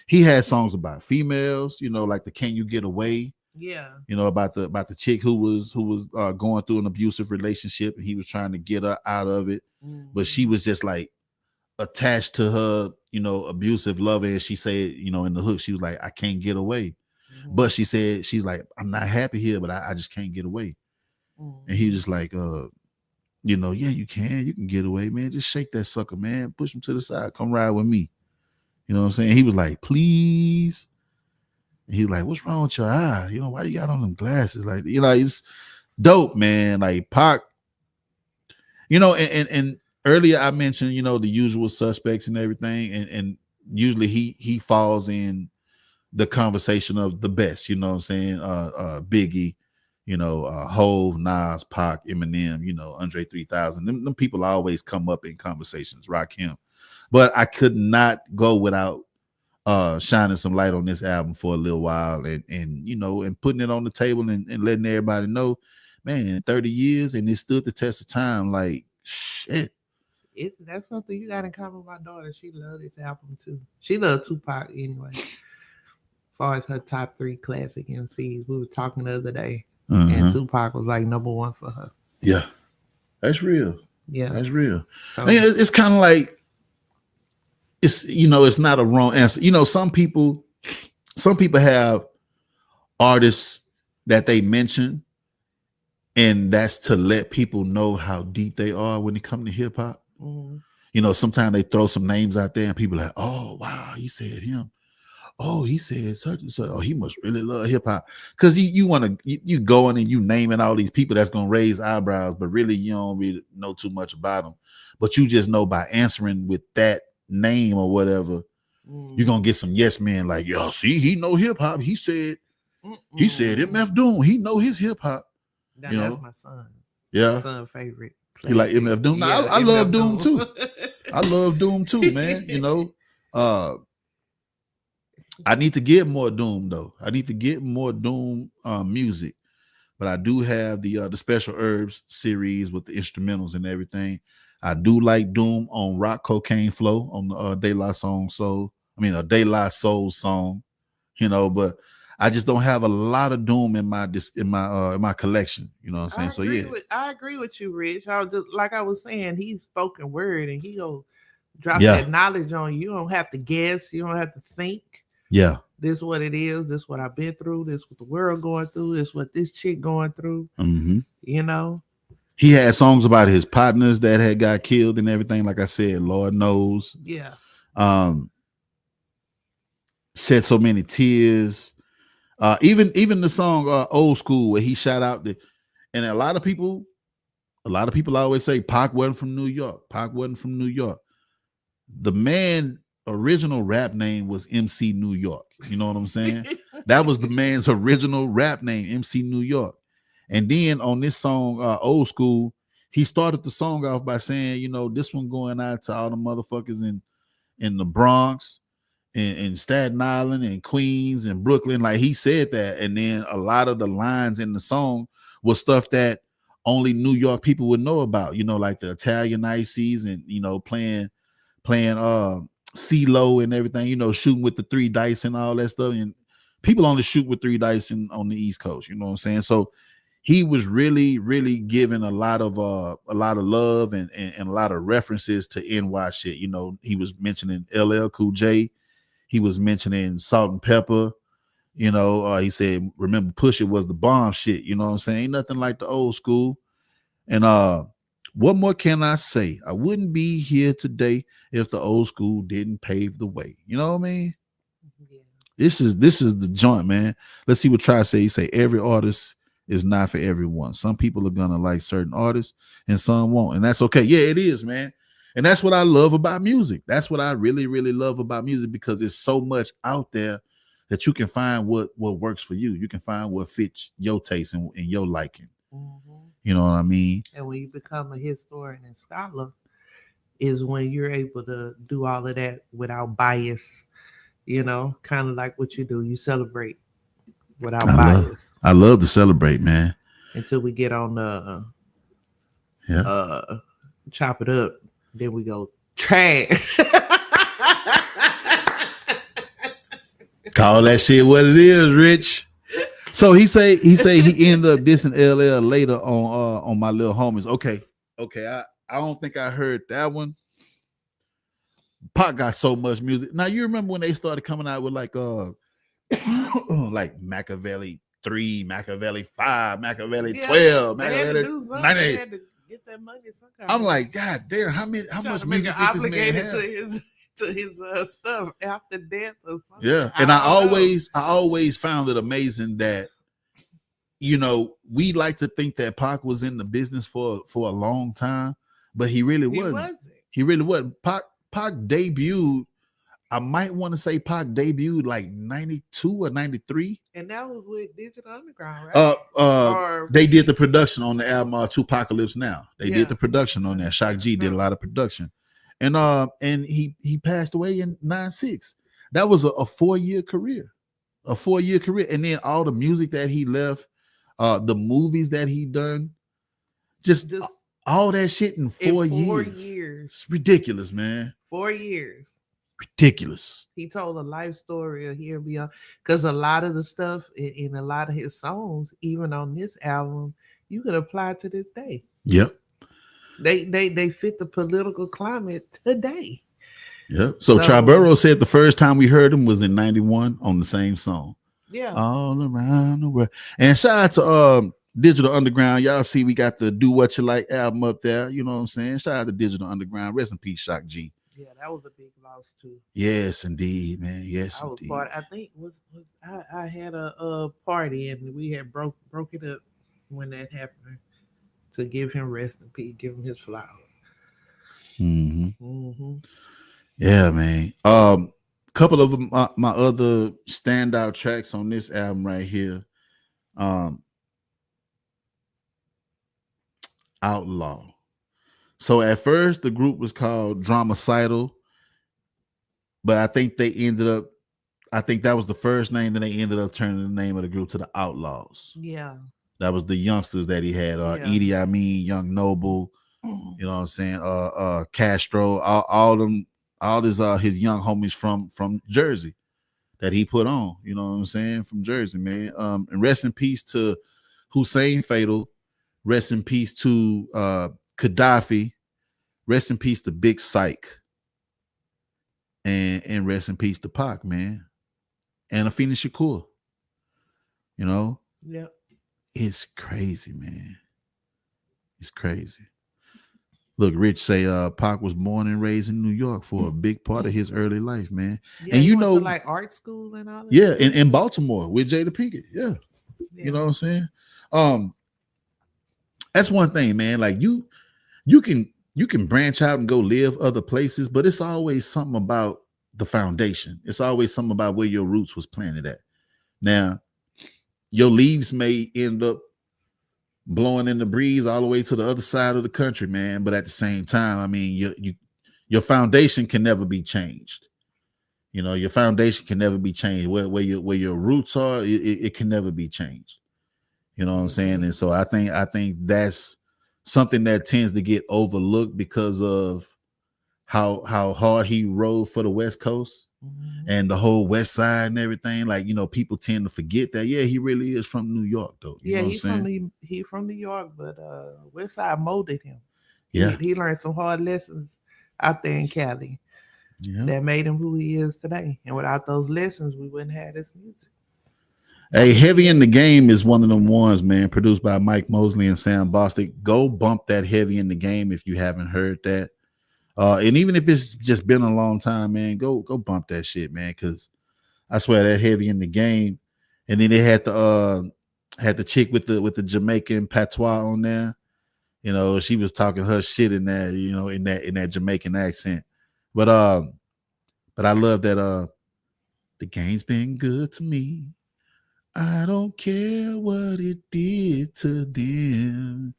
He had songs about females, like the "Can You Get Away." Yeah, about the chick who was going through an abusive relationship and he was trying to get her out of it, but she was just like attached to her, abusive lover. And she said, in the hook, she was like, I can't get away. But she said, she's like, I'm not happy here, but I just can't get away. And he was just like, yeah, you can get away, man. Just shake that sucker, man. Push him to the side. Come ride with me. You know what I'm saying? He was like, please. And he was like, what's wrong with your eye? Why you got on them glasses? Like, it's dope, man. Like Pac, and earlier I mentioned, the usual suspects and everything. And usually he falls in the conversation of the best, you know what I'm saying? Biggie, Hove, Nas, Pac, Eminem, Andre 3000. Them people always come up in conversations, Rakim. But I could not go without shining some light on this album for a little while and you know, and putting it on the table and letting everybody know, man, 30 years and it stood the test of time. Like shit. That's something you got in common with my daughter. She loved this album too. She loved Tupac anyway. As far as her top 3 classic MCs, we were talking the other day, and Tupac was like number 1 for her. Yeah, that's real. Yeah, that's real. So, I mean, it's kind of like it's, you know, it's not a wrong answer. You know, some people have artists that they mention, and that's to let people know how deep they are when it comes to hip hop. You know, sometimes they throw some names out there and people are like, oh wow, he said him. Oh, he said such and such. Oh, he must really love hip hop. Because you want to you going and you naming all these people that's gonna raise eyebrows, but really you don't really know too much about them. But you just know by answering with that name or whatever, you're gonna get some yes men like, yo, see, he know hip hop. He said MF Doom. He know his hip hop. That's my son. Yeah, my son's favorite. You like MF Doom? Yeah, I love Doom too. I love Doom too, man. You know, I need to get more Doom though. I need to get more Doom music, but I do have the Special Herbs series with the instrumentals and everything. I do like Doom on Rock Cocaine Flow on the De La Soul song. A De La Soul song, you know, but I just don't have a lot of Doom in my collection. You know what I'm saying? I agree with you, Rich. Like I was saying, he's spoken word, and he go drop that knowledge on you. You don't have to guess. You don't have to think. Yeah, this is what it is. This is what I've been through. This is what the world going through. This is what this chick going through. You know, he had songs about his partners that had got killed and everything. Like I said, Lord knows. Yeah. Shed so many tears. Even the song Old School, where he shout out and a lot of people always say Pac wasn't from New York. Pac wasn't from New York. The man original rap name was MC New York. You know what I'm saying? That was the man's original rap name, MC New York. And then on this song, Old School, he started the song off by saying, you know, this one going out to all the motherfuckers in the Bronx, in Staten Island and Queens and Brooklyn. Like he said that. And then a lot of the lines in the song was stuff that only New York people would know about, you know, like the Italian Ices and, you know, playing CeeLo and everything, you know, shooting with the 3 dice and all that stuff. And people only shoot with 3 dice on the East Coast, you know what I'm saying? So he was really, really giving a lot of love and a lot of references to NY shit. You know, he was mentioning LL Cool J. He was mentioning Salt and Pepper. You know, he said, remember Pusha was the bomb shit. You know what I'm saying? Ain't nothing like the old school. And what more can I say? I wouldn't be here today if the old school didn't pave the way. You know what I mean? Yeah. This is the joint, man. Let's see what Try say. He say every artist is not for everyone. Some people are gonna like certain artists and some won't, and that's okay. Yeah, it is, man. And that's what I love about music. That's what I really, really love about music, because there's so much out there that you can find what works for you. You can find what fits your taste and your liking. You know what I mean? And when you become a historian and scholar, is when you're able to do all of that without bias, you know, kind of like what you do. You celebrate without bias. I love to celebrate, man. Until we get on the chop it up, then we go trash. Call that shit what it is, Rich. So he say he ended up dissing LL later on My Little Homies. Okay. I don't think I heard that one. Pac got so much music. Now you remember when they started coming out with like like Machiavelli 3, Machiavelli 5, Machiavelli 12, Machiavelli 98. Had to get that money somehow. I'm like, God damn, how much music obligated to his stuff after death or something. Yeah, and I always found it amazing that, you know, we like to think that Pac was in the business for a long time, but he really wasn't. He really wasn't. Pac debuted. I might want to say Pac debuted like 92 or 93. And that was with Digital Underground, right? They did the production on the album Tupacalypse Now. They did the production on that. Shock G did a lot of production. and he passed away in 96. That was a 4-year career, a 4-year career, and then all the music that he left, the movies that he done, just Just all that shit in 4 years. years. It's ridiculous, man. 4 years. Ridiculous. He told a life story of here beyond, because a lot of the stuff in a lot of his songs, even on this album, you could apply to this day. Yep. They fit the political climate today. Yep. So Triborough said the first time we heard him was in 91 on the same song. Yeah. All around the world. And shout out to Digital Underground. Y'all see we got the Do What You Like album up there. You know what I'm saying? Shout out to Digital Underground. Rest in peace, Shock G. Yeah, that was a big loss too. Yes, indeed, man. Yes, I was indeed. part. I think I had a party and we had broke it up when that happened to give him rest in peace, give him his flowers. Mm-hmm. Mm-hmm. Yeah, man. Couple of my other standout tracks on this album right here. Outlaw. So at first the group was called Dramacidal, but I think that was the first name, then they ended up turning the name of the group to the Outlaws. Yeah. That was the youngsters that he had. Edie Amin, Young Noble, you know what I'm saying? Castro, all his young homies from Jersey that he put on, you know what I'm saying? From Jersey, man. And rest in peace to Hussein Fatal. Rest in peace to Gaddafi. Rest in peace to Big Psych. And rest in peace to Pac, man. And Afeni Shakur. You know? Yep. It's crazy, man. It's crazy. Look, Rich say Pac was born and raised in New York for a big part of his early life, man. Yeah, and you know, went to like art school and all that. Yeah, in Baltimore with Jada Pinkett. Yeah. You know what I'm saying? That's one thing, man. Like you can branch out and go live other places, but it's always something about the foundation. It's always something about where your roots was planted at. Now, your leaves may end up blowing in the breeze all the way to the other side of the country, man. But at the same time, I mean, your foundation can never be changed. You know, your foundation can never be changed. Where your roots are, it can never be changed. You know what I'm saying? And so I think that's something that tends to get overlooked because of how hard he rode for the West Coast and the whole West Side and everything. Like, you know, people tend to forget that. Yeah, he really is from New York, though. You know what I'm saying? He's from New York, but West Side molded him. Yeah, he learned some hard lessons out there in Cali that made him who he is today. And without those lessons, we wouldn't have this music. Hey, Heavy in the Game is one of them ones, man, produced by Mike Mosley and Sam Bostic. Go bump that Heavy in the Game if you haven't heard that. And even if it's just been a long time, man, go bump that shit, man, because I swear that Heavy in the Game. And then they had the chick with the Jamaican patois on there. You know, she was talking her shit in there, you know, in that Jamaican accent. But I love that the game's been good to me. I don't care what it did to them.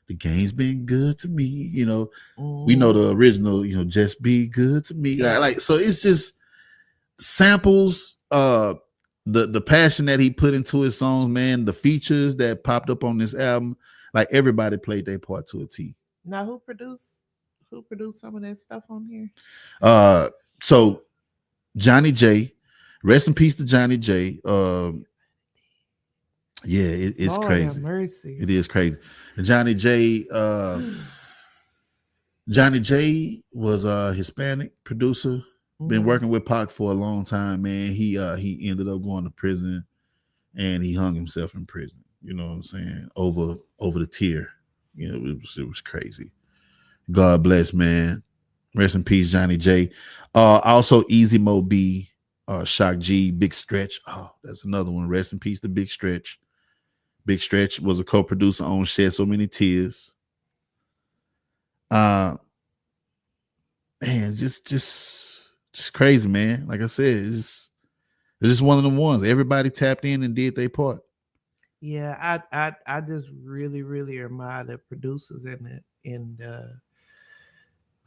The game's been good to me. You know, we know the original, you know, just be good to me. Yeah. Like, so it's just samples, the passion that he put into his songs, man, the features that popped up on this album, like everybody played their part to a T. Now who produced some of that stuff on here? So Johnny J, rest in peace to Johnny J. Yeah, it's Lord crazy. have mercy. It is crazy. And Johnny J was a Hispanic producer. Been working with Pac for a long time, man. He ended up going to prison and he hung himself in prison. You know what I'm saying? Over the tier. You know, it was crazy. God bless, man. Rest in peace, Johnny J. Also Easy Mo B, Shock G, Big Stretch. Oh, that's another one. Rest in peace to Big Stretch. Big Stretch was a co-producer on Shed So Many Tears. Man, just crazy, man. Like I said, it's just one of them ones. Everybody tapped in and did their part. Yeah, I just really, really admire the producers and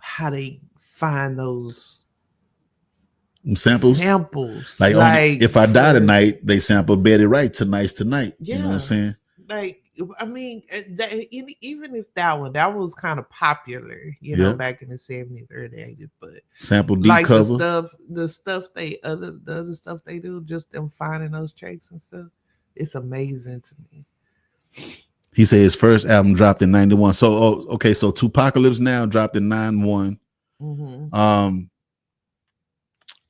how they find those Samples. Like on If I Die Tonight, they sample Betty Wright, Tonight's Tonight. Yeah, you know what I'm saying? Like, I mean, even if that was kind of popular, you know, back in the 70s, early 80s, but sample deep like cover. the other stuff they do, just them finding those tracks and stuff, it's amazing to me. He said his first album dropped in 91. So okay, so Tupacalypse Now dropped in 91.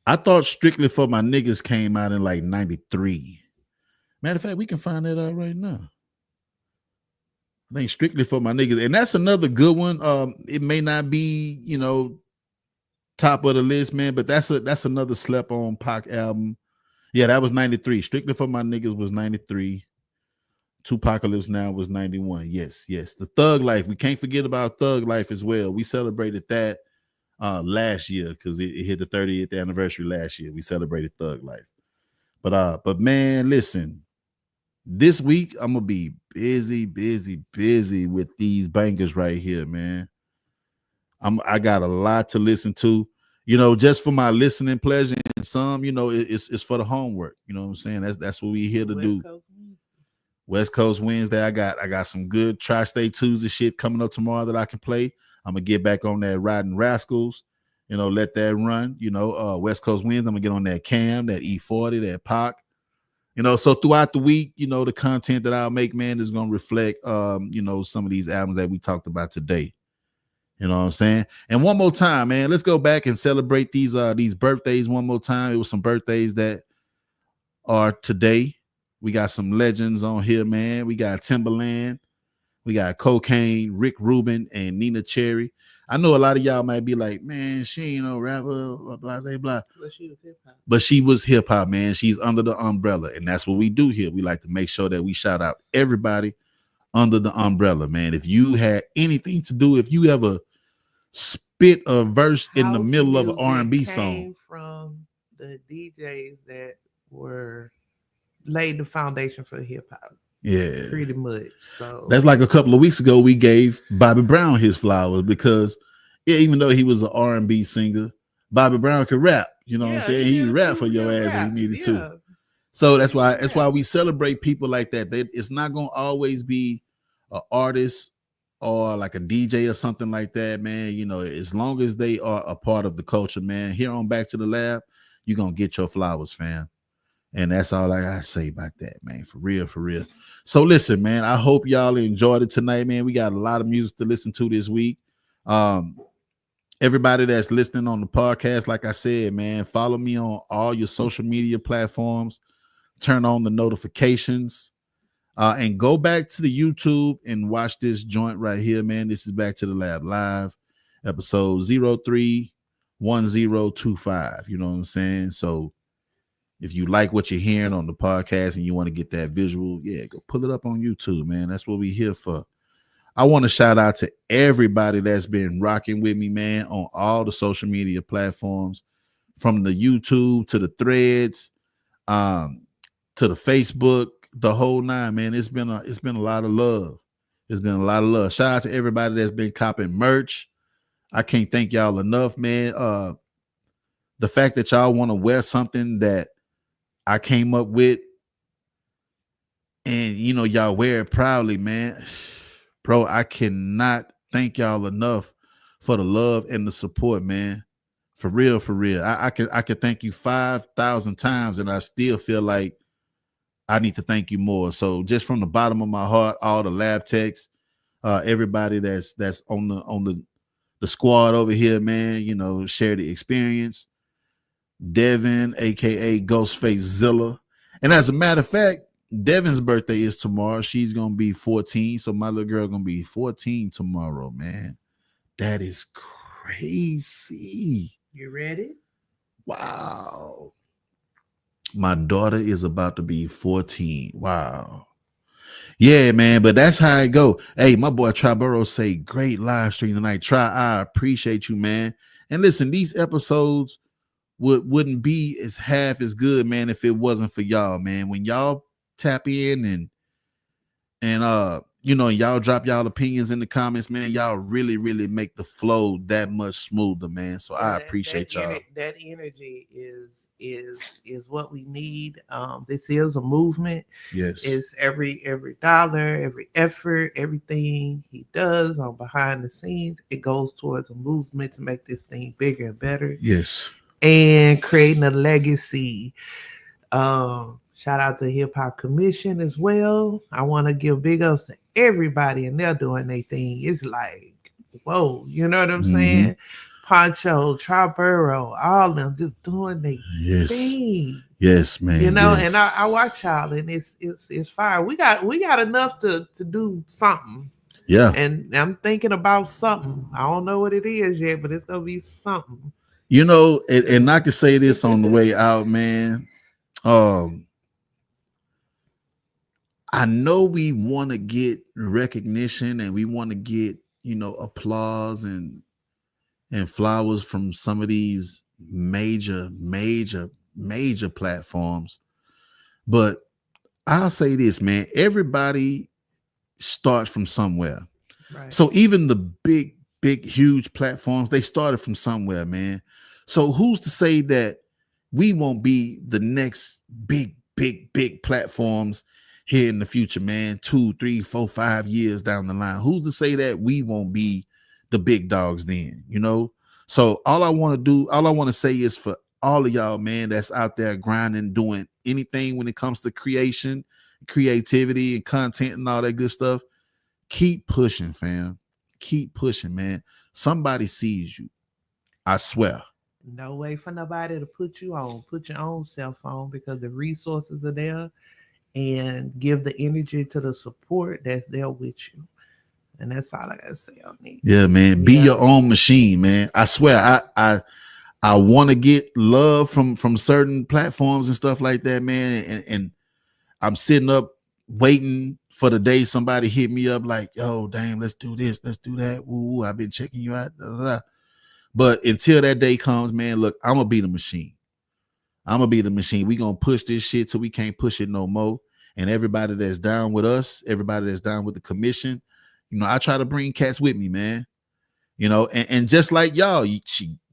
I thought Strictly for My Niggas came out in like 93. Matter of fact, we can find that out right now. I think Strictly for My Niggas, and that's another good one. It may not be, you know, top of the list, man, but that's another slept on Pac album. Yeah, that was 93. Strictly for My Niggas was 93. Tupacalypse Now was 91. Yes. The Thug Life. We can't forget about Thug Life as well. We celebrated that last year because it hit the 30th anniversary last year. We celebrated Thug Life. But man, listen, this week I'm gonna be busy with these bangers right here, man. I got a lot to listen to, you know, just for my listening pleasure, and some, you know, it's for the homework. You know what I'm saying? That's what we here to do. West Coast Wednesday. I got some good Tri-State Tuesday shit coming up tomorrow that I can play. I'm gonna get back on that Riding Rascals, you know, let that run. You know, West Coast Wednesday, I'm gonna get on that Cam, that E40, that Pac. You know, so throughout the week, you know, the content that I'll make, man, is gonna reflect you know, some of these albums that we talked about today. You know what I'm saying? And one more time, man, let's go back and celebrate these birthdays one more time. It was some birthdays that are today. We got some legends on here, man. We got Timberland, we got Cocaine, Rick Rubin, and Nina Cherry. I know a lot of y'all might be like, man, she ain't no rapper, blah, blah, blah, blah. But she was hip hop, man. She's under the umbrella. And that's what we do here. We like to make sure that we shout out everybody under the umbrella, man. If you had anything to do, if you ever spit a verse in the middle of an R&B song. From the DJs that laid the foundation for hip hop. Yeah, pretty much. So that's like a couple of weeks ago we gave Bobby Brown his flowers because even though he was an R&B singer, Bobby Brown could rap. You know what I'm saying? He rap for your ass if he needed to. So that's why we celebrate people like that. It's not gonna always be an artist or like a DJ or something like that, man. You know, as long as they are a part of the culture, man. Here on Back to the Lab, you're gonna get your flowers, fam. And that's all I gotta say about that, man. For real, for real. So listen, man, I hope y'all enjoyed it tonight, man. We got a lot of music to listen to this week. Everybody that's listening on the podcast, like I said, man, follow me on all your social media platforms. Turn on the notifications. And go back to the YouTube and watch this joint right here, man. This is Back to the Lab Live, episode 031025. You know what I'm saying? So if you like what you're hearing on the podcast and you want to get that visual, yeah, go pull it up on YouTube, man. That's what we're here for. I want to shout out to everybody that's been rocking with me, man, on all the social media platforms, from the YouTube to the Threads, to the Facebook, the whole nine, man. It's been a lot of love. It's been a lot of love. Shout out to everybody that's been copping merch. I can't thank y'all enough, man. The fact that y'all want to wear something that I came up with, and you know, y'all wear it proudly, man. Bro, I cannot thank y'all enough for the love and the support, man. For real, for real. I could thank you 5,000 times, and I still feel like I need to thank you more. So just from the bottom of my heart, all the lab techs, everybody that's on the squad over here, man, you know, share the experience. Devin, aka Ghostface Zilla. And as a matter of fact, Devin's birthday is tomorrow. She's gonna be 14. So my little girl gonna be 14 tomorrow, man. That is crazy. You ready? Wow. My daughter is about to be 14. Wow. Yeah, man, but that's how it go. Hey, my boy Triborough say, great live stream tonight. Try, I appreciate you, man. And listen, these episodes wouldn't be half as good, man, if it wasn't for y'all, man. When y'all tap in and y'all drop y'all opinions in the comments, man. Y'all really, really make the flow that much smoother, man. So Yeah, I appreciate y'all. that energy is what we need. This is a movement. Yes. It's every dollar, every effort, everything he does on behind the scenes, it goes towards a movement to make this thing bigger and better Yes. and creating a legacy. Shout out to Hip Hop Commission as well. I want to give big ups to everybody, and they're doing their thing. It's like, whoa, you know what I'm saying? Poncho, Triburo, all of them just doing their Yes. thing. Yes, man. You know, yes. and I watch y'all, and it's fire. We got enough to do something. Yeah. And I'm thinking about something. I don't know what it is yet, but it's gonna be something. And I can say this on the way out, man. I know we want to get recognition and we want to get, applause and flowers from some of these major platforms. But I'll say this, man, everybody starts from somewhere. Right. So even the big, huge platforms, they started from somewhere, man. So who's to say that we won't be the next big platforms here in the future, man? 2, 3, 4, 5 years down the line. Who's to say that we won't be the big dogs then, So all I want to say is for all of y'all, man, that's out there grinding, doing anything when it comes to creation, creativity, and content and all that good stuff. Keep pushing, fam. Keep pushing, man. Somebody sees you. I swear. No way for nobody to put you on. Put your own self on because the resources are there, and give the energy to the support that's there with you. And that's all I gotta say on it. Yeah, man. Be your own machine, man. I swear, I want to get love from certain platforms and stuff like that, man. And I'm sitting up waiting for the day somebody hit me up like, yo, damn, let's do this, let's do that. Ooh, I've been checking you out. Da, da, da. But until that day comes, man, look, I'm gonna be the machine. I'm gonna be the machine. We gonna push this shit till we can't push it no more. And everybody that's down with us, everybody that's down with the commission, I try to bring cats with me, man. And just like y'all,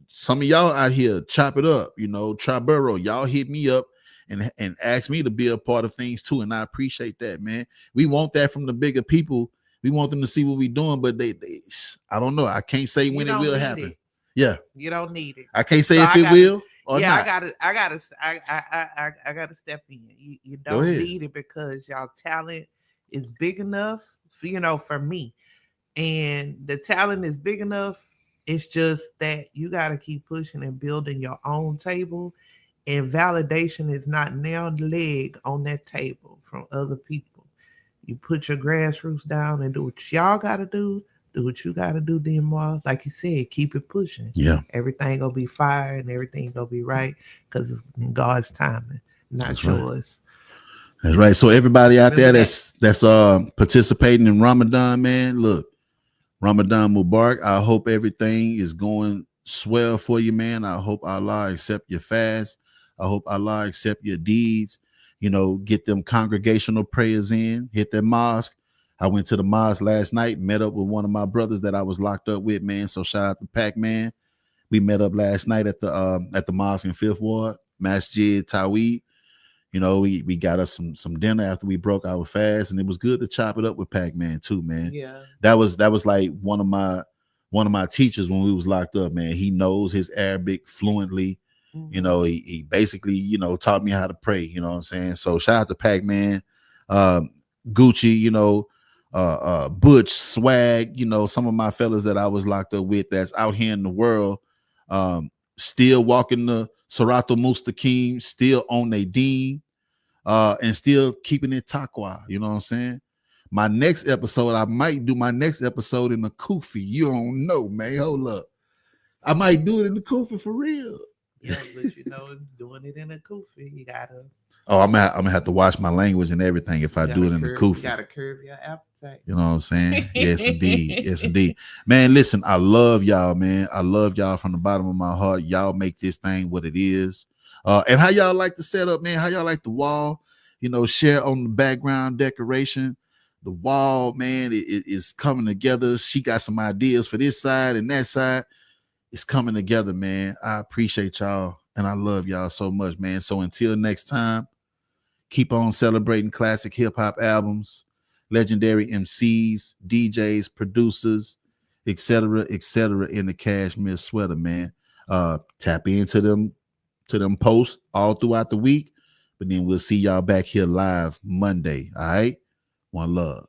some of y'all out here chop it up, Triburo, y'all hit me up and ask me to be a part of things too. And I appreciate that, man. We want that from the bigger people. We want them to see what we're doing, but they I don't know. I can't say when it will happen. Yeah. You don't need it. I can't say so if it will or yeah, not. I gotta step in. You don't need it because y'all talent is big enough for me. And the talent is big enough. It's just that you gotta keep pushing and building your own table. And validation is not nailed leg on that table from other people. You put your grassroots down and do what y'all gotta do. Do what you gotta do, DMR. Like you said, keep it pushing. Yeah. Everything gonna be fire and everything gonna be right because it's in God's timing, not that's yours. Right. That's right. So everybody out there that's participating in Ramadan, man, look, Ramadan Mubarak. I hope everything is going swell for you, man. I hope Allah accept your fast. I hope Allah accept your deeds. Get them congregational prayers in, hit that mosque. I went to the mosque last night, met up with one of my brothers that I was locked up with, man. So shout out to Pac-Man. We met up last night at the mosque in 5th Ward, Masjid Tawheed. We got us some dinner after we broke our fast, and it was good to chop it up with Pac-Man too, man. Yeah. That was like one of my teachers when we was locked up, man. He knows his Arabic fluently. Mm-hmm. He basically, taught me how to pray, you know what I'm saying? So shout out to Pac-Man, Gucci, Butch, Swag, some of my fellas that I was locked up with that's out here in the world, still walking the Siratul Mustaqim, still on their deen, and still keeping it taqwa, you know what I'm saying? My next episode, I might do my next episode in the Kufi. You don't know, man. Hold up. I might do it in the Kufi for real. Yeah, but doing it in a Kufi, you gotta. Oh, I'm gonna have to watch my language and everything if I do it in the Kufi. You gotta curb your appetite. You know what I'm saying? Yes, indeed. Yes, indeed. Man, listen, I love y'all, man. I love y'all from the bottom of my heart. Y'all make this thing what it is. And how y'all like the setup, man? How y'all like the wall? Share on the background decoration. The wall, man, it is coming together. She got some ideas for this side and that side. It's coming together, man. I appreciate y'all and I love y'all so much, man. So until next time, keep on celebrating classic hip hop albums, legendary MCs, DJs, producers, etc., in the Cashmere Sweater, man. Tap into them posts all throughout the week, but then we'll see y'all back here live Monday. All right, one love.